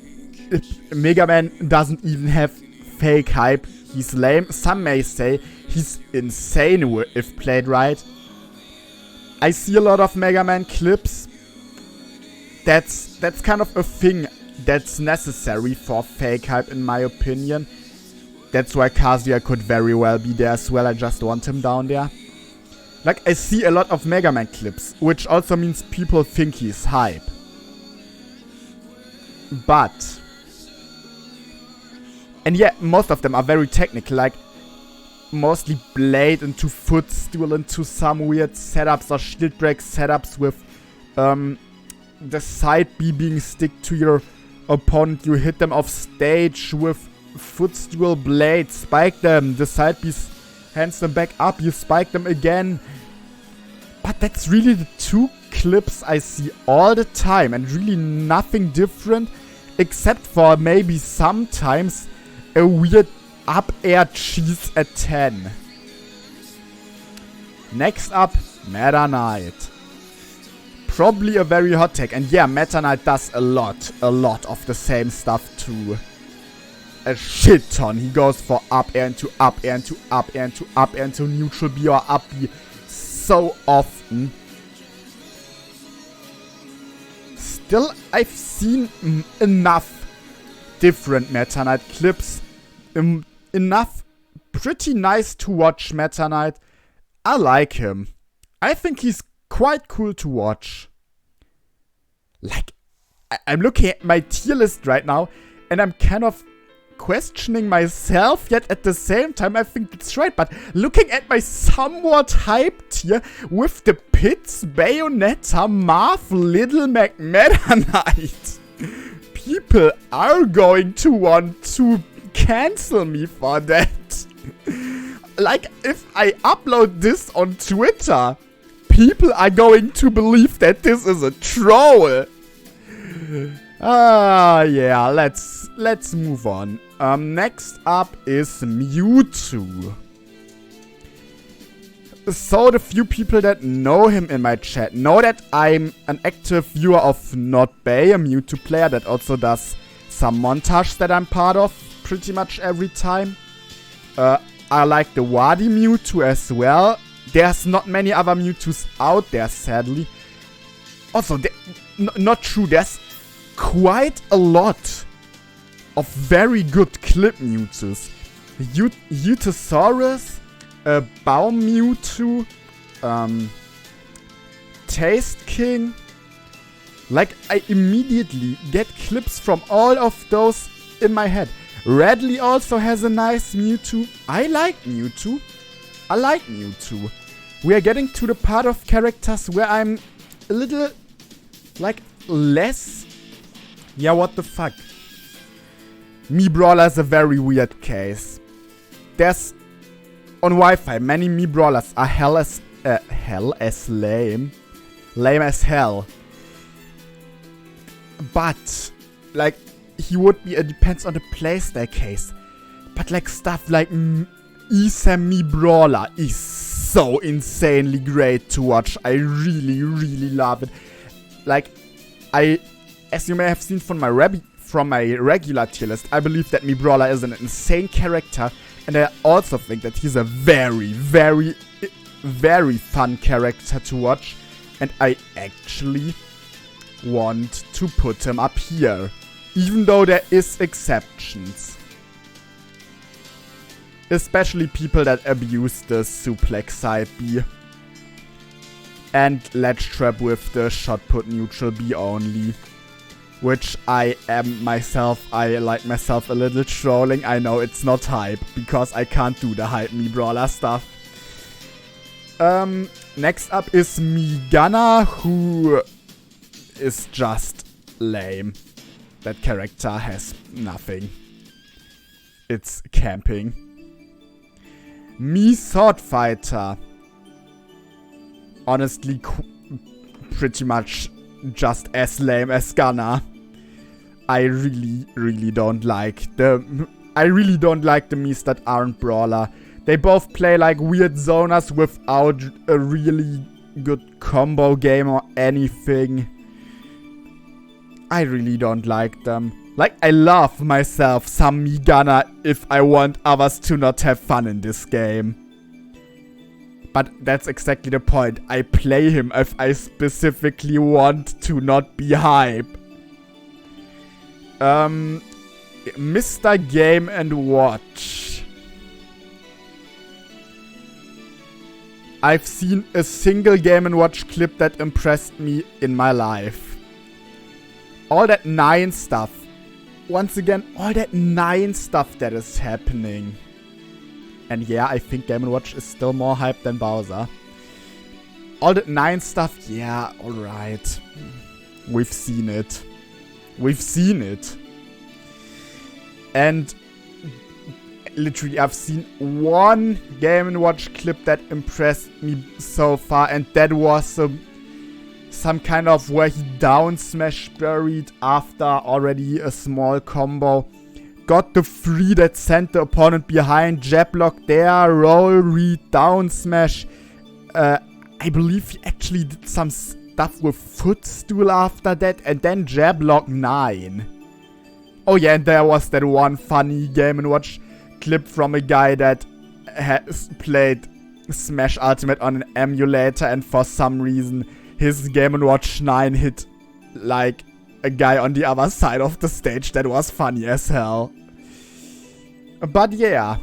Mega Man doesn't even have fake hype. He's lame. Some may say he's insane if played right. I see a lot of Mega Man clips. That's kind of a thing that's necessary for fake hype, in my opinion. That's why Kazuya could very well be there as well. I just want him down there. Like, I see a lot of Mega Man clips, which also means people think he's hype. But... And yeah, most of them are very technical, like mostly blade into footstool into some weird setups or shield break setups with the side B being stick to your opponent. You hit them off stage with footstool blade, spike them, the side B hands them back up, you spike them again. But that's really the 2 clips I see all the time, and really nothing different, except for maybe sometimes a weird up air cheese at 10. Next up, Meta Knight. Probably a very hot take. And yeah, Meta Knight does a lot of the same stuff too. A shit ton. He goes for up air into up air into up air into up air into neutral B or up B so often. Still, I've seen enough different Meta Knight clips. Enough pretty nice to watch Meta Knight. I like him. I think he's quite cool to watch. Like, I'm looking at my tier list right now, and I'm kind of questioning myself, yet at the same time I think it's right. But looking at my somewhat hype tier with the Pits, Bayonetta, Marth, Little Mac, Meta Knight, people are going to want to cancel me for that. Like, if I upload this on Twitter, people are going to believe that this is a troll. Yeah, let's move on. Next up is Mewtwo. So the few people that know him in my chat know that I'm an active viewer of Not Bay, a Mewtwo player that also does some montages that I'm part of pretty much every time. I like the Wadi Mewtwo as well. There's not many other Mewtwo's out there, sadly. Also, not true, there's quite a lot of very good clip Mewtwo's. Eschatology-Glitchtale, Baum Mewtwo, Taste King. Like, I immediately get clips from all of those in my head. Radley also has a nice Mewtwo. I like Mewtwo. We are getting to the part of characters where I'm a little, like, less. Yeah, what the fuck. Mii Brawler is a very weird case. There's, on Wi-Fi, many Mii Brawlers are hell as lame. Lame as hell. But, like, he would be, it depends on the playstyle case. But, like, stuff like Isam Mii Brawler is so insanely great to watch. I really, really love it. Like, as you may have seen from my regular tier list, I believe that Mii Brawler is an insane character. And I also think that he's a very, very, very fun character to watch. And I actually want to put him up here, even though there is exceptions, especially people that abuse the suplex side B and ledge trap with the shot put neutral B only, which I like myself a little trolling. I know it's not hype because I can't do the hype Mii Brawler stuff. Next up is Migana, who is just lame. That character has nothing. It's camping. Mii Sword Fighter. Honestly, pretty much just as lame as Gunner. I really don't like the Miis that aren't Brawler. They both play like weird zoners without a really good combo game or anything. I really don't like them. Like, I love myself some Mii Gunner if I want others to not have fun in this game. But that's exactly the point. I play him if I specifically want to not be hype. Mr. Game and Watch. I've seen a single Game & Watch clip that impressed me in my life. All that 9 stuff. Once again, all that 9 stuff that is happening. And yeah, I think Game & Watch is still more hype than Bowser. All that 9 stuff, yeah, alright. We've seen it. And literally, I've seen one Game & Watch clip that impressed me so far, and that was some kind of where he down smash buried after already a small combo. Got the 3 that sent the opponent behind, jab block there, roll, read, down smash. I believe he actually did some stuff with footstool after that, and then jab block 9. Oh yeah, and there was that one funny Game & Watch clip from a guy that has played Smash Ultimate on an emulator, and for some reason his Game & Watch 9 hit like a guy on the other side of the stage. That was funny as hell. But yeah.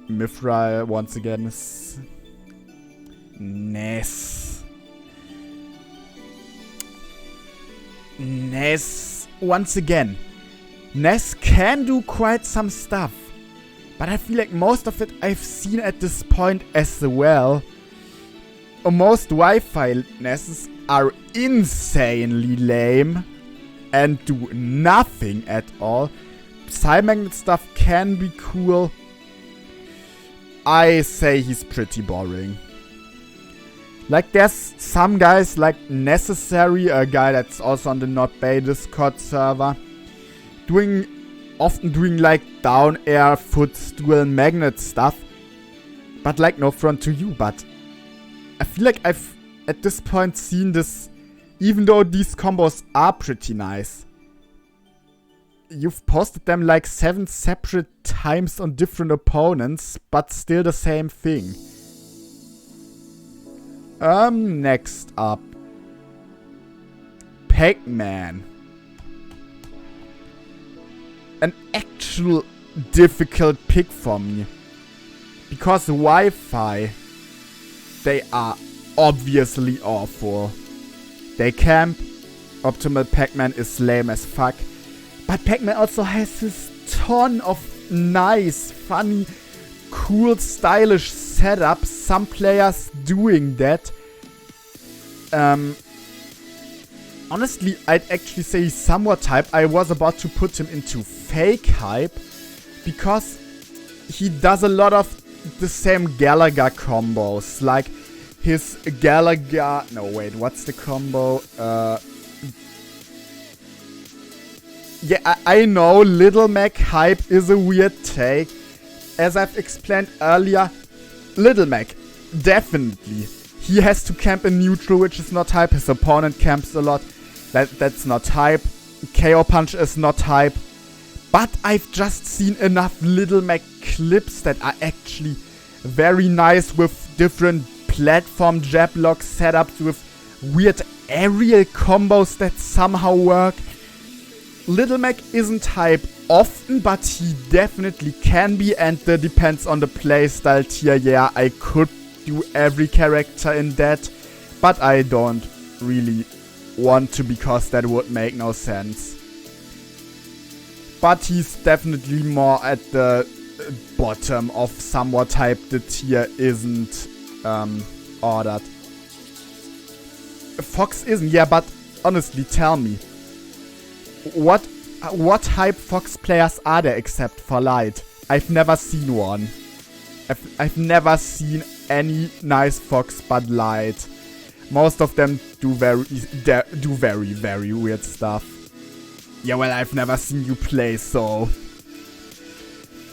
Mithril once again is Ness. Once again. Ness can do quite some stuff. But I feel like most of it I've seen at this point as well. Most Wi-Fi Nesses are insanely lame and do nothing at all. Psy-Magnet stuff can be cool. I say he's pretty boring. Like, there's some guys like Necessary, a guy that's also on the Not Bay Discord server, often doing like down air, footstool, magnet stuff. But like, no front to you, but I feel like I've at this point seen this, even though these combos are pretty nice. You've posted them like 7 separate times on different opponents, but still the same thing. Next up. Pac-Man. An actual difficult pick for me. Because Wi-Fi, they are obviously awful. They camp. Optimal Pac-Man is lame as fuck. But Pac-Man also has this ton of nice, funny, cool, stylish setups. Some players doing that. Honestly, I'd actually say he's somewhat hype. I was about to put him into fake hype. Because he does a lot of the same Gallagher combos. Like his Gallagher... No, wait, what's the combo? Yeah, I know Little Mac hype is a weird take. As I've explained earlier, Little Mac, definitely. He has to camp in neutral, which is not hype. His opponent camps a lot. That's not hype. KO Punch is not hype. But I've just seen enough Little Mac clips that are actually very nice with different platform jab lock setups with weird aerial combos that somehow work. Little Mac isn't hype often, but he definitely can be, and that depends on the playstyle tier. Yeah, I could do every character in that, but I don't really want to because that would make no sense. But he's definitely more at the bottom of somewhat hype the tier isn't ordered. Fox isn't, yeah, but honestly, tell me. What hype Fox players are there except for Light? I've never seen one. I've never seen any nice Fox but Light. Most of them do very, very weird stuff. Yeah, well, I've never seen you play, so...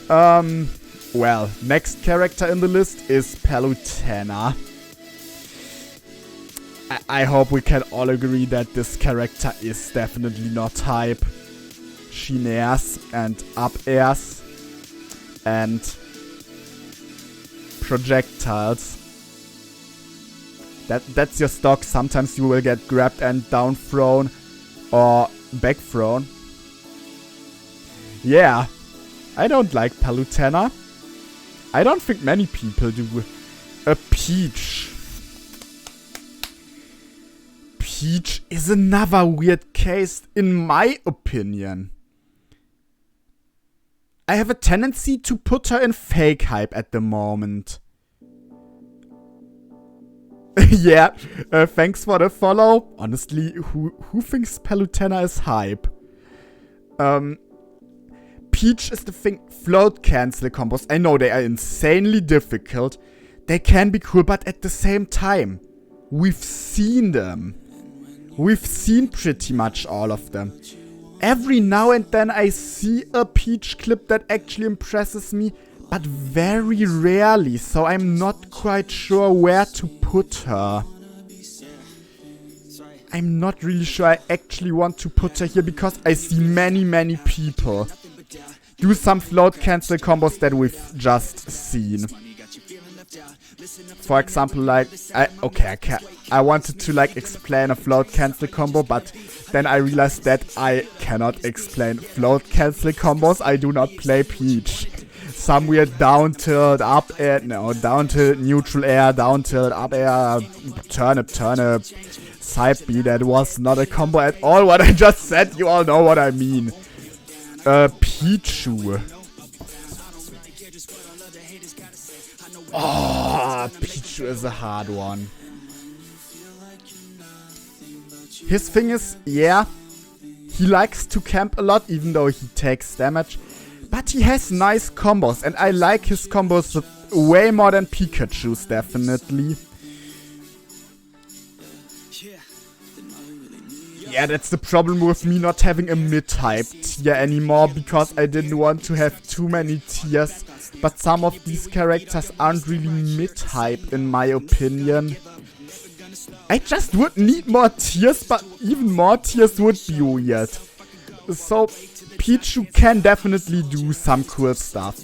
Well, next character in the list is Palutena. I hope we can all agree that this character is definitely not hype. She nairs and up airs and projectiles. That's your stock. Sometimes you will get grabbed and down thrown or back thrown. Yeah, I don't like Palutena. I don't think many people do. A Peach. Peach is another weird case, in my opinion. I have a tendency to put her in fake hype at the moment. Yeah, thanks for the follow. Honestly, who thinks Palutena is hype? Peach is the thing. Float cancel combos. I know they are insanely difficult. They can be cool, but at the same time, we've seen them. We've seen pretty much all of them. Every now and then I see a Peach clip that actually impresses me, but very rarely, so I'm not quite sure where to put her. I'm not really sure I actually want to put her here because I see many people do some float cancel combos that we've just seen. For example, like, I wanted to like explain a float cancel combo, but then I realized that I cannot explain float cancel combos. I do not play Peach. Some weird down tilt, up air, no, down tilt, neutral air, down tilt, up air, turnip, side B. That was not a combo at all. What I just said, you all know what I mean. Pichu. Oh, Pichu is a hard one. His thing is, yeah, he likes to camp a lot, even though he takes damage. But he has nice combos, and I like his combos way more than Pikachu's, definitely. Yeah, that's the problem with me not having a mid-hype tier anymore, because I didn't want to have too many tiers. But some of these characters aren't really mid-hype, in my opinion. I just would need more tiers, but even more tiers would be weird. So, Pichu can definitely do some cool stuff.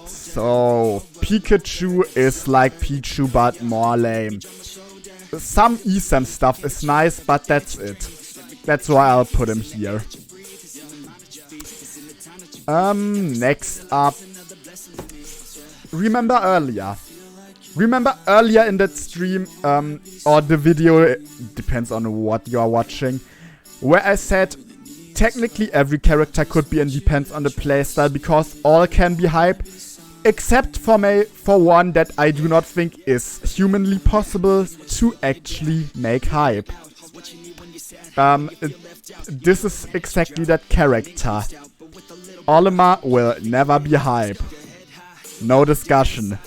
So, Pikachu is like Pichu, but more lame. Some ESAM stuff is nice, but that's it. That's why I'll put him here. Next up. Remember earlier in that stream, or the video, it depends on what you are watching, where I said technically every character could be and depends on the playstyle because all can be hype, except for one that I do not think is humanly possible to actually make hype. This is exactly that character. Olimar will never be hype. No discussion.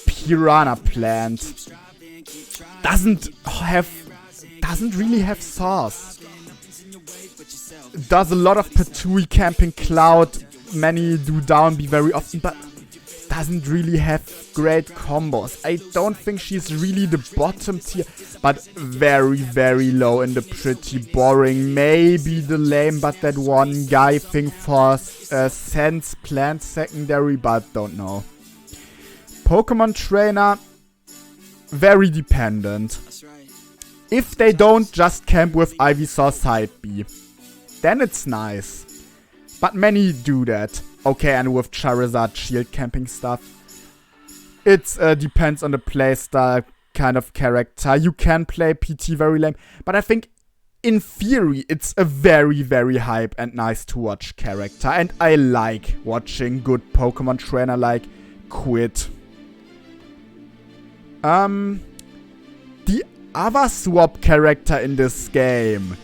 Piranha Plant doesn't really have sauce. Does a lot of Patui camping cloud, many do down B very often, but doesn't really have great combos. I don't think she's really the bottom tier, but very, very low in the pretty boring. Maybe the lame, but that one guy thing for Sense Plant secondary, but don't know. Pokemon Trainer, very dependent. If they don't just camp with Ivysaur side B, then it's nice. But many do that. Okay, and with Charizard shield camping stuff. It depends on the playstyle kind of character. You can play PT very lame, but I think in theory it's a very, very hype and nice to watch character. And I like watching good Pokemon Trainer like Quid. The other swap character in this game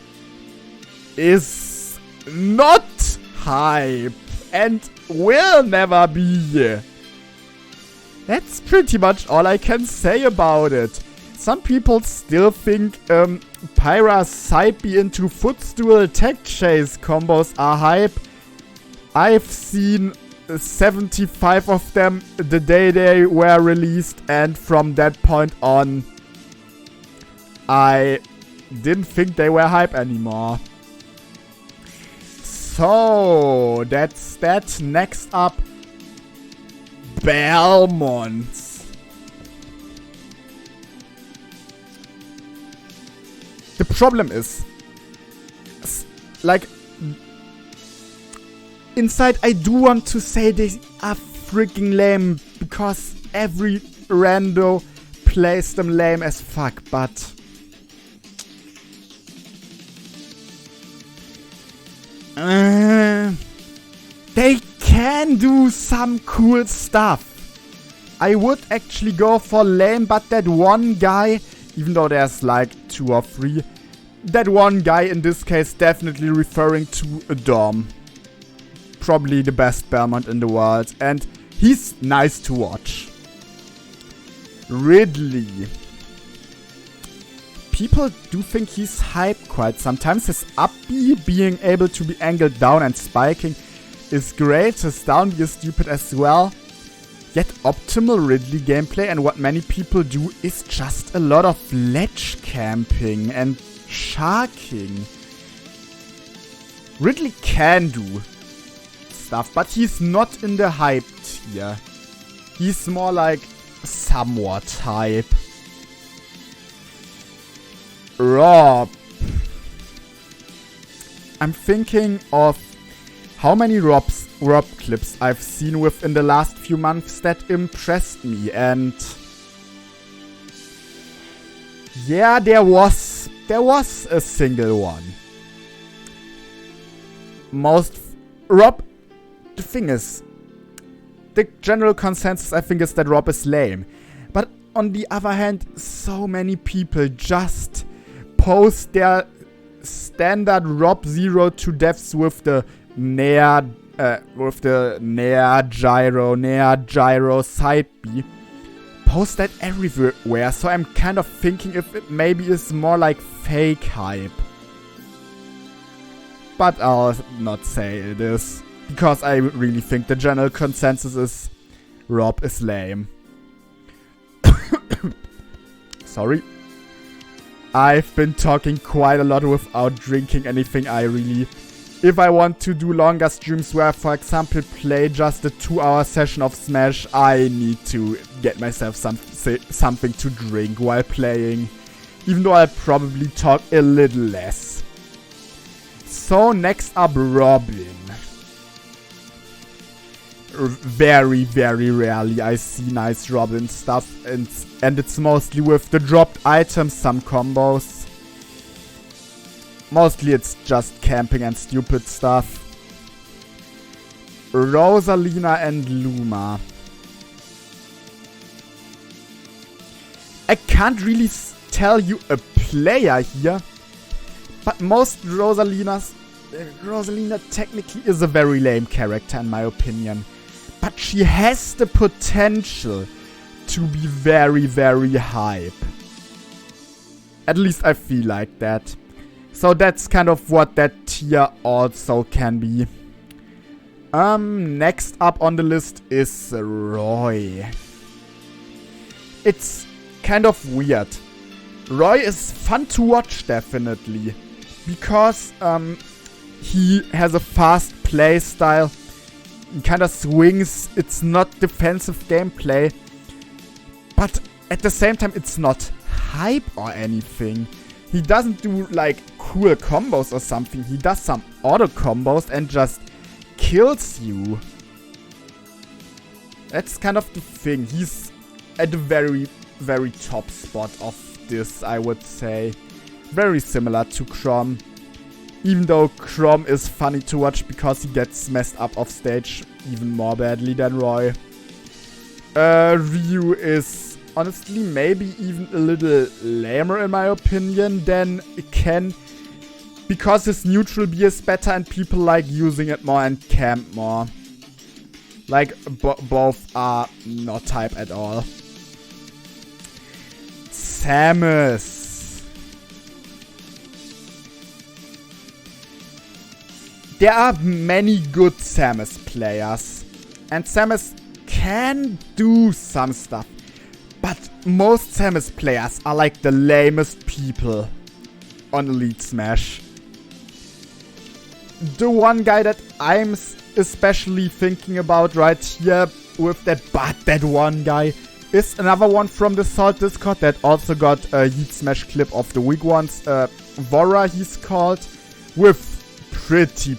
is not hype and will never be. That's pretty much all I can say about it. Some people still think Pyra's side B into footstool attack chase combos are hype. I've seen 75 of them the day they were released, and from that point on I didn't think they were hype anymore. So that's that. Next up, Belmont. The problem is, like, inside I do want to say they are freaking lame because every rando plays them lame as fuck, but they can do some cool stuff. I would actually go for lame, but that one guy, even though there's like 2 or 3, that one guy in this case definitely referring to a Dom. Probably the best Belmont in the world, and he's nice to watch. Ridley. People do think he's hype quite sometimes. His up B being able to be angled down and spiking is great. His down B is stupid as well. Yet optimal Ridley gameplay, and what many people do is just a lot of ledge camping and sharking. Ridley can do stuff, but he's not in the hype tier. He's more like somewhat hype. Rob. I'm thinking of how many Rob clips I've seen within the last few months that impressed me, and yeah, there was a single one. Rob, the thing is, the general consensus I think is that Rob is lame, but on the other hand, so many people just post their standard Rob 0 to deaths with the Nair gyro side B. Post that everywhere, so I'm kind of thinking if it maybe is more like fake hype. But I'll not say this, because I really think the general consensus is Rob is lame. Sorry. I've been talking quite a lot without drinking anything. If I want to do longer streams where I, for example, play just a 2-hour session of Smash, I need to get myself something to drink while playing. Even though I'll probably talk a little less. So next up, Robin. very, very rarely I see nice Robin stuff, and it's mostly with the dropped items, some combos. Mostly it's just camping and stupid stuff. Rosalina and Luma. I can't really tell you a player here, but most Rosalina technically is a very lame character in my opinion. But she has the potential to be very, very hype. At least I feel like that. So that's kind of what that tier also can be. Next up on the list is Roy. It's kind of weird. Roy is fun to watch, definitely. Because he has a fast play style. He kind of swings. It's not defensive gameplay. But at the same time, it's not hype or anything. He doesn't do like cool combos or something. He does some auto combos and just kills you. That's kind of the thing. He's at the very, very top spot of this, I would say. Very similar to Chrom. Even though Chrom is funny to watch because he gets messed up off stage even more badly than Roy. Ryu is honestly maybe even a little lamer in my opinion than Ken. Because his neutral B is better and people like using it more and camp more. Like, both are not type at all. Samus. There are many good Samus players. And Samus can do some stuff. But most Samus players are like the lamest people on Elite Smash. The one guy that I'm especially thinking about right here with that one guy is another one from the Salt Discord that also got a Heat Smash clip of the week once. Vora he's called, with pretty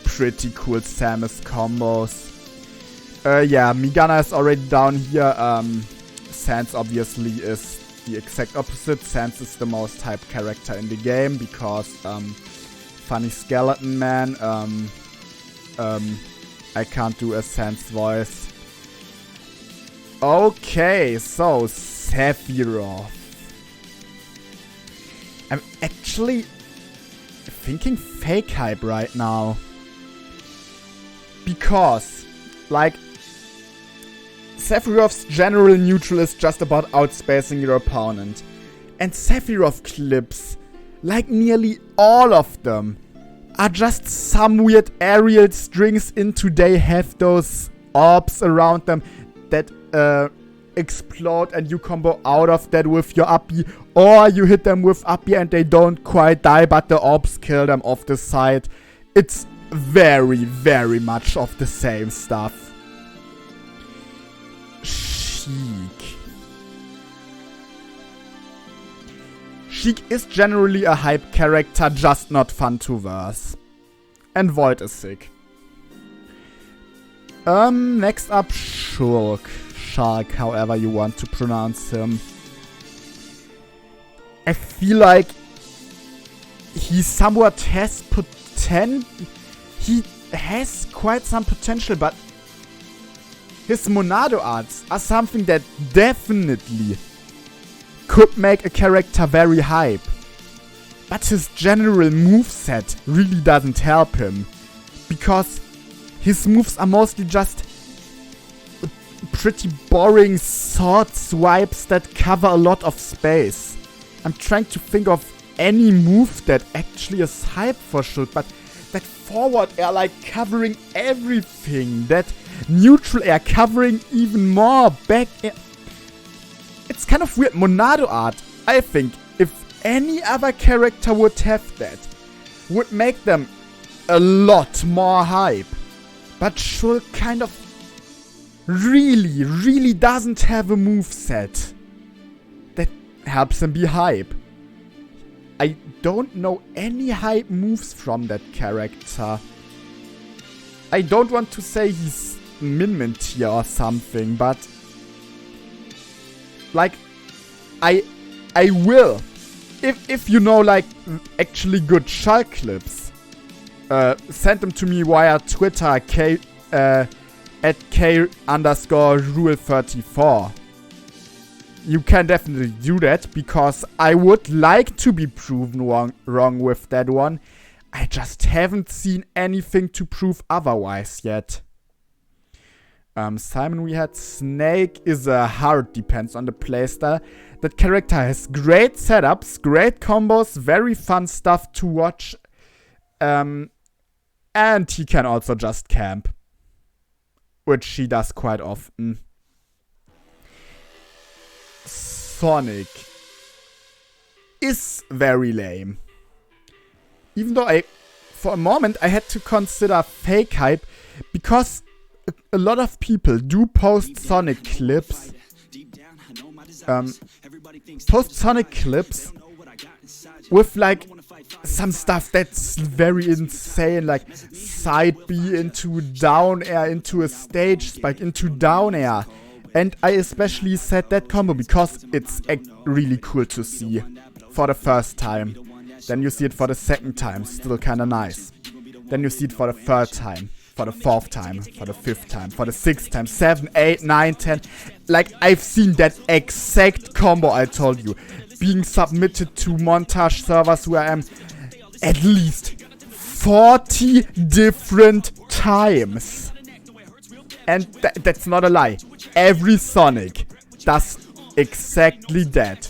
cool Samus combos. Yeah, Migana is already down here. Sans obviously is the exact opposite. Sans is the most hyped character in the game because funny skeleton man. I can't do a Sans voice. Okay, so Sephiroth. I'm actually thinking fake hype right now. Because, like, Sephiroth's general neutral is just about outspacing your opponent. And Sephiroth clips, like nearly all of them, are just some weird aerial strings into they have those orbs around them that explode and you combo out of that with your up B, or you hit them with up B and they don't quite die but the orbs kill them off the side. It's very much of the same stuff. Sheik. Sheik is generally a hype character, just not fun to verse. And Void is sick. Next up, Shulk. Shark, however you want to pronounce him. I feel like he somewhat has he has quite some potential, but his Monado arts are something that definitely could make a character very hype. But his general moveset really doesn't help him. Because his moves are mostly just pretty boring sword swipes that cover a lot of space. I'm trying to think of any move that actually is hype for Shulk, but that forward air like covering everything, that neutral air covering even more, back air. It's kind of weird. Monado art, I think, if any other character would have that, would make them a lot more hype. But Shulk kind of really doesn't have a moveset that helps him be hype. I don't know any hype moves from that character. I don't want to say he's min tier or something, but like I will. If you know like actually good Shulk clips, send them to me via Twitter at K_Rule34. You can definitely do that, because I would like to be proven wrong with that one. I just haven't seen anything to prove otherwise yet. Simon, we had Snake is a hard, depends on the playstyle. That character has great setups, great combos, very fun stuff to watch. And he can also just camp, which he does quite often. Sonic is very lame. Even though for a moment I had to consider fake hype, because a lot of people do post Sonic clips. With like some stuff that's very insane, like side B into down air, into a stage spike, into down air. And I especially said that combo because it's really cool to see for the first time. Then you see it for the second time, still kinda nice. Then you see it for the third time, for the fourth time, for the fifth time, for the sixth time, 7, 8, 9, 10. Like, I've seen that exact combo I told you being submitted to montage servers where I am at least 40 different times. And that's not a lie. Every Sonic does exactly that.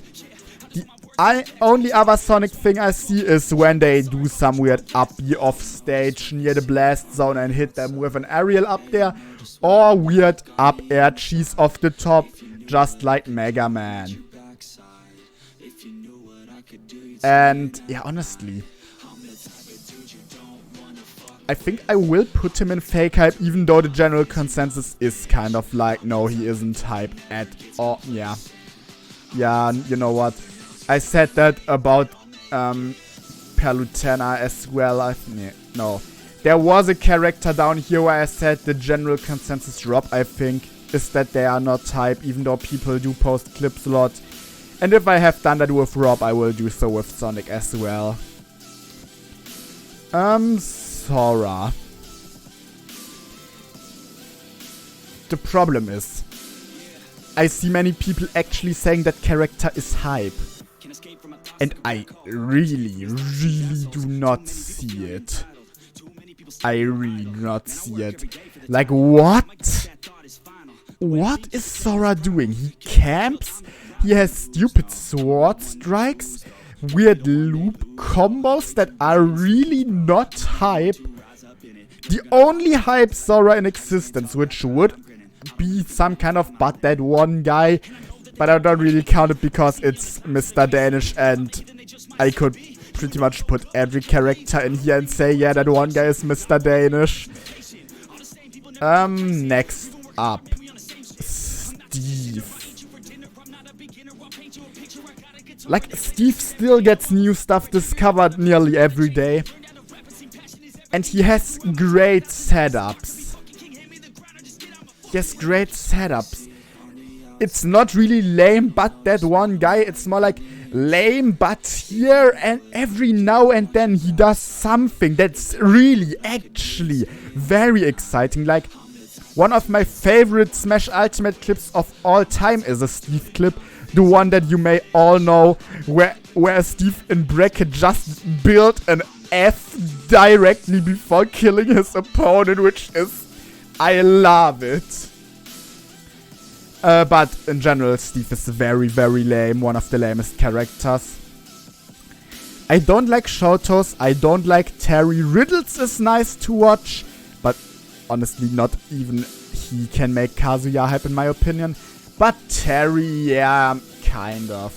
The only other Sonic thing I see is when they do some weird up B off stage near the blast zone and hit them with an aerial up there. Or weird up air cheese off the top, just like Mega Man. And yeah, honestly, I think I will put him in fake hype, even though the general consensus is kind of like, no, he isn't hype at all. Yeah, you know what? I said that about Palutena as well. No. There was a character down here where I said the general consensus, Rob, I think, is that they are not hype, even though people do post clips a lot. And if I have done that with Rob, I will do so with Sonic as well. Sora. The problem is, I see many people actually saying that character is hype. And I really, really do not see it. I really do not see it. Like, what? What is Sora doing? He camps? He has stupid sword strikes? Weird loop combos that are really not hype. The only hype Sora in existence, which would be some kind of but that one guy, but I don't really count it because it's Mr. Danish, and I could pretty much put every character in here and say, yeah, that one guy is Mr. Danish. Next up, Steve. Like, Steve still gets new stuff discovered nearly every day. And he has great setups. It's not really lame, but that one guy, it's more like lame, but here and every now and then he does something that's really, actually very exciting. Like, one of my favorite Smash Ultimate clips of all time is a Steve clip. The one that you may all know, where Steve in bracket just built an F directly before killing his opponent, which is, I love it. But in general, Steve is very, very lame, one of the lamest characters. I don't like Shotos, I don't like Terry. Riddles is nice to watch, but honestly, not even he can make Kazuya hype in my opinion. But Terry, yeah, kind of.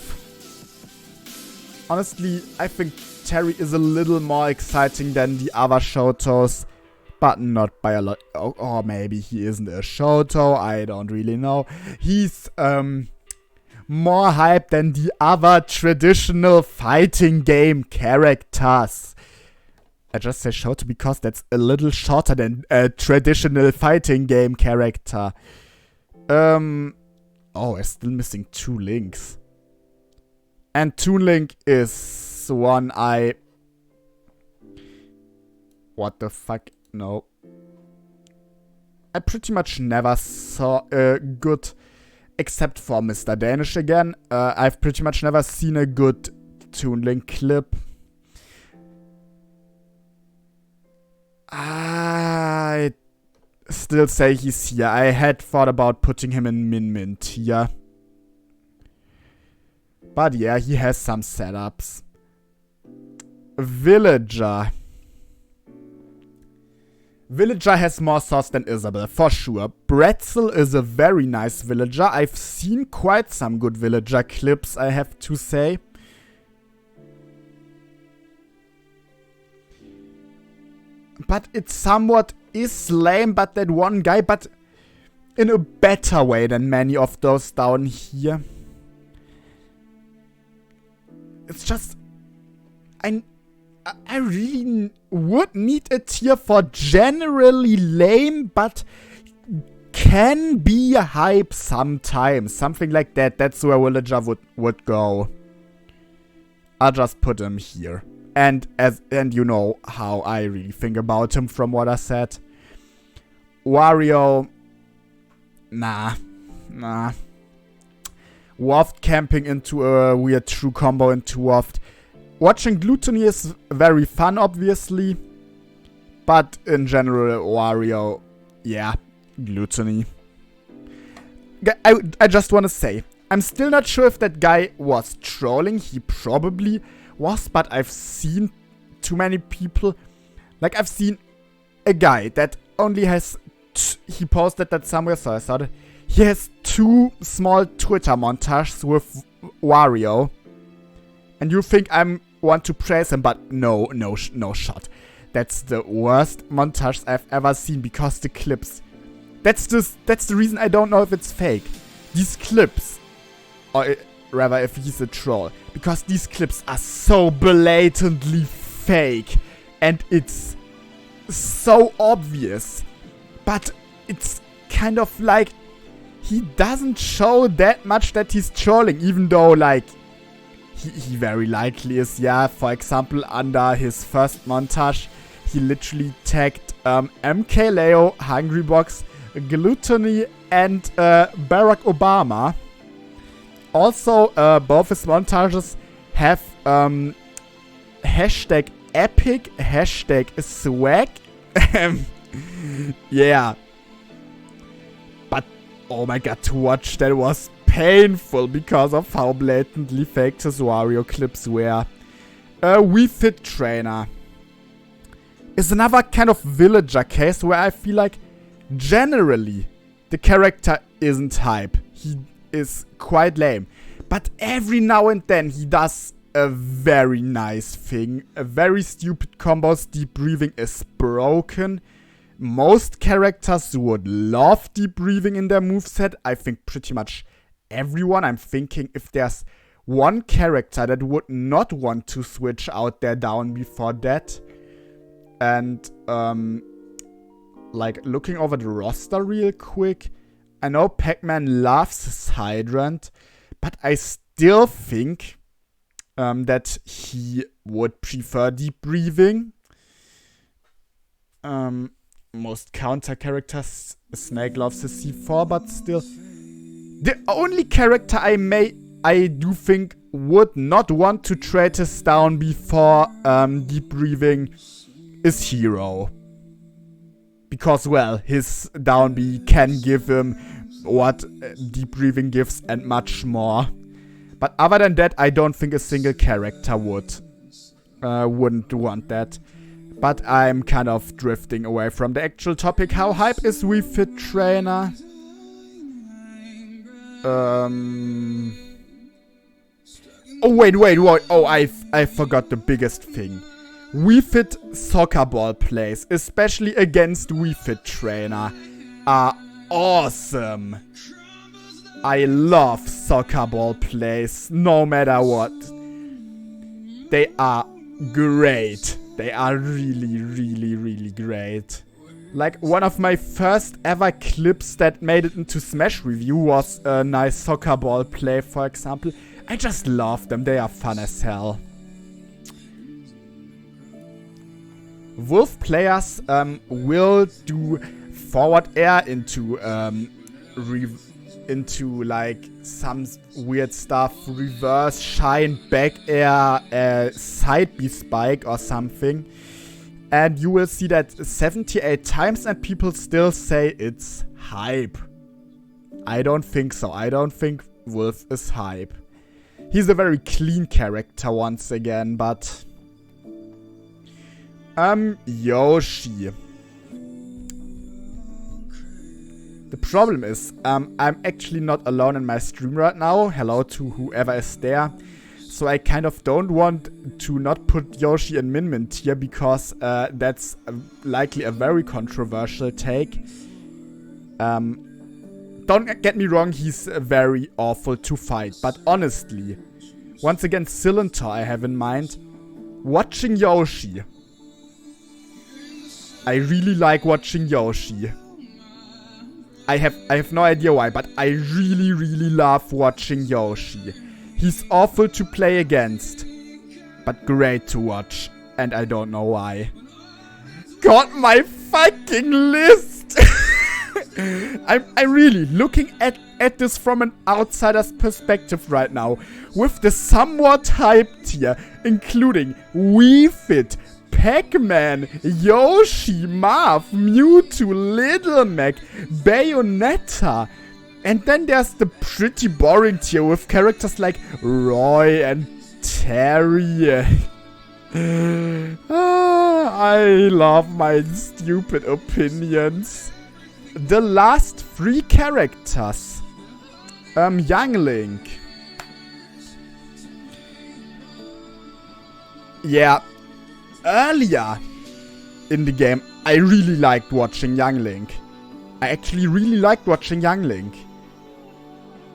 Honestly, I think Terry is a little more exciting than the other Shotos, but not by a lot. Or maybe he isn't a Shoto, I don't really know. He's more hype than the other traditional fighting game characters. I just say Shoto because that's a little shorter than a traditional fighting game character. Oh, I'm still missing 2 links. And Toon Link is one I... What the fuck? No. I pretty much never saw a good... Except for Mr. Danish again. I've pretty much never seen a good Toon Link clip. I still say he's here. I had thought about putting him in Min tier. But yeah, he has some setups. Villager. Villager has more sauce than Isabel, for sure. Bretzel is a very nice villager. I've seen quite some good villager clips, I have to say. But it somewhat is lame, but that one guy, but in a better way than many of those down here. It's just... I really would need a tier for generally lame, but can be hype sometimes. Something like that. That's where Villager would go. I'll just put him here. And you know how I really think about him from what I said. Wario. Nah. Waft camping into a weird true combo into Waft. Watching Gluttony is very fun, obviously. But in general, Wario, yeah, Gluttony. I just want to say, I'm still not sure if that guy was trolling. He probably was, but I've seen too many people. Like, I've seen a guy that only has... He posted that somewhere, so I thought he has 2 small Twitter montages with Wario. And you think I'm... want to praise him, but no shot. That's the worst montage I've ever seen because the clips. That's the reason I don't know if it's fake. These clips, or rather if he's a troll, because these clips are so blatantly fake and it's so obvious. But it's kind of like he doesn't show that much that he's trolling, even though like He very likely is, yeah. For example, under his first montage, he literally tagged MK Leo, Hungrybox, Gluttony, and Barack Obama. Also, both his montages have hashtag epic, hashtag swag. Yeah. But, oh my god, to watch that was painful because of how blatantly fake his Wario clips were. Wii Fit Trainer is another kind of villager case where I feel like generally the character isn't hype. He is quite lame. But every now and then he does a very nice thing. A very stupid combos. Deep breathing is broken. Most characters would love deep breathing in their moveset. I think pretty much everyone. I'm thinking if there's one character that would not want to switch out their down before that. And, like, looking over the roster real quick. I know Pac-Man loves his Hydrant, but I still think that he would prefer deep breathing. Most counter characters, Snake loves his C4, but still... The only character I do think would not want to trade his down before deep breathing is Hero. Because, well, his down B can give him what deep breathing gives and much more. But other than that, I don't think a single character wouldn't want that. But I'm kind of drifting away from the actual topic. How hype is Wii Fit Trainer? Oh, wait. Oh, I forgot the biggest thing. Wii Fit soccer ball plays, especially against Wii Fit Trainer, are awesome. I love soccer ball plays, no matter what. They are great. They are really, really, really great. Like, one of my first ever clips that made it into Smash Review was a nice soccer ball play, for example. I just love them. They are fun as hell. Wolf players will do forward air into like some weird stuff, reverse shine, back air, side B spike or something. And you will see that 78 times and people still say it's hype. I don't think so. I don't think Wolf is hype. He's a very clean character once again, but... Yoshi. The problem is, I'm actually not alone in my stream right now. Hello to whoever is there. So I kind of don't want to not put Yoshi in Min tier because that's likely a very controversial take. Don't get me wrong, he's very awful to fight. But honestly, once again, Cylinder I have in mind. Watching Yoshi. I really like watching Yoshi. I have no idea why, but I really, really love watching Yoshi. He's awful to play against, but great to watch, and I don't know why. Got my fucking list! I'm really looking at this from an outsider's perspective right now, with the somewhat hype tier, including Wii Fit, Pac-Man, Yoshi, Marv, Mewtwo, Little Mac, Bayonetta. And then there's the pretty boring tier with characters like Roy and Terry. I love my stupid opinions. The last 3 characters. Young Link. Yeah. Earlier in the game, I really liked watching Young Link. I actually really liked watching Young Link.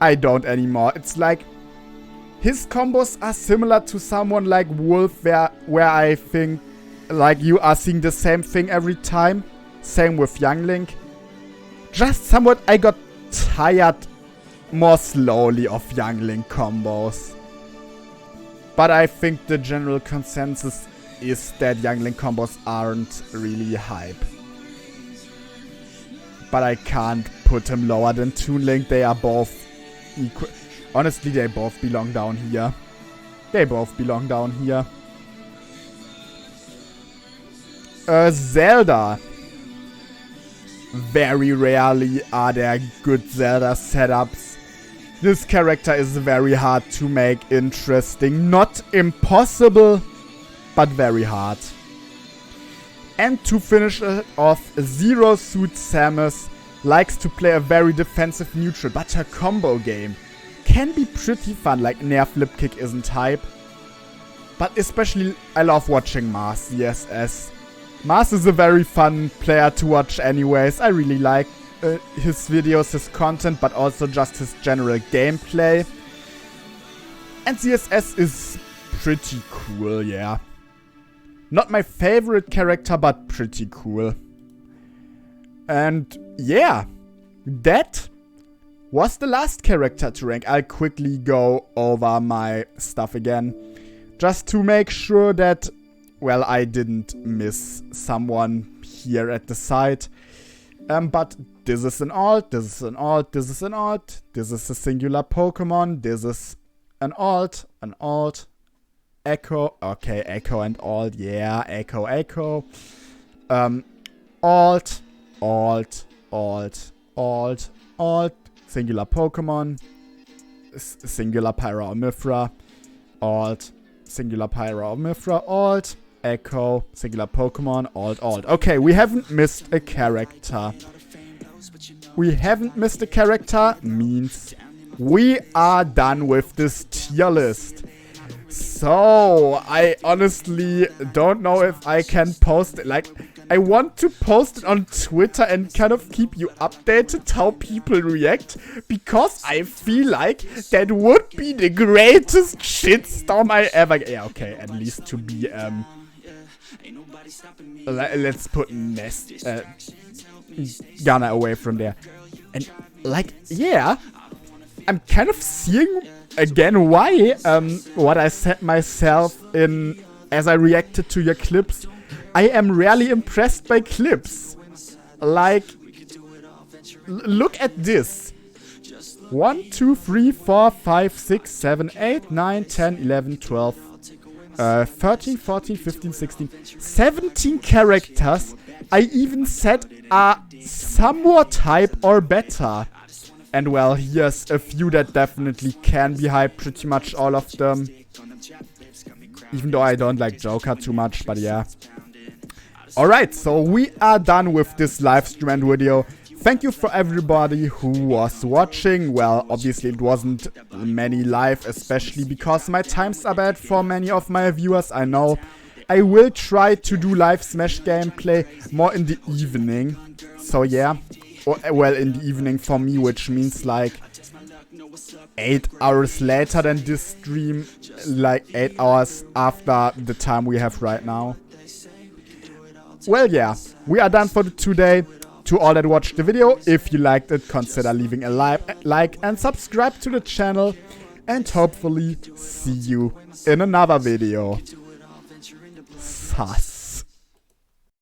I don't anymore. It's like his combos are similar to someone like Wolf, where I think like you are seeing the same thing every time. Same with Young Link. Just somewhat I got tired more slowly of Young Link combos. But I think the general consensus is that Young Link combos aren't really hype. But I can't put him lower than Toon Link. They are both equal. Honestly, they both belong down here. They both belong down here. Zelda. Very rarely are there good Zelda setups. This character is very hard to make interesting. Not impossible, but very hard. And to finish it off, Zero Suit Samus likes to play a very defensive neutral, but her combo game can be pretty fun, like Nair Flip Kick isn't hype. But especially, I love watching Mars, CSS. Mars is a very fun player to watch anyways. I really like his videos, his content, but also just his general gameplay. And CSS is pretty cool, yeah. Not my favorite character, but pretty cool. And yeah, that was the last character to rank. I'll quickly go over my stuff again, just to make sure that, well, I didn't miss someone here at the side. But this is an alt, this is an alt, this is an alt, this is a singular Pokemon, this is an alt, Echo, okay, Echo and alt, yeah, Echo. Alt, singular Pokemon, singular Pyra, alt, singular Pyra, alt, Echo, singular Pokemon, alt. Okay, we haven't missed a character. Means we are done with this tier list. So, I honestly don't know if I can post it. Like, I want to post it on Twitter and kind of keep you updated how people react, because I feel like that would be the greatest shitstorm I ever... Yeah, okay, at least to be Let's put Nest Gunner away from there. And like, yeah, I'm kind of seeing again why what I said myself in as I reacted to your clips. I am rarely impressed by clips. Like, look at this. 1, 2, 3, 4, 5, 6, 7, 8, 9, 10, 11, 12, 13, 14, 15, 16, 17 characters I even said are somewhat hype or better. And well, here's a few that definitely can be hype, pretty much all of them. Even though I don't like Joker too much, but yeah. Alright, so we are done with this live stream and video. Thank you for everybody who was watching. Well, obviously it wasn't many live, especially because my times are bad for many of my viewers, I know. I will try to do live Smash gameplay more in the evening. So yeah, well, in the evening for me, which means like 8 hours later than this stream, like 8 hours after the time we have right now. Well, yeah, we are done for today. To all that watched the video, if you liked it, consider leaving a like and subscribe to the channel. And hopefully see you in another video. Sus.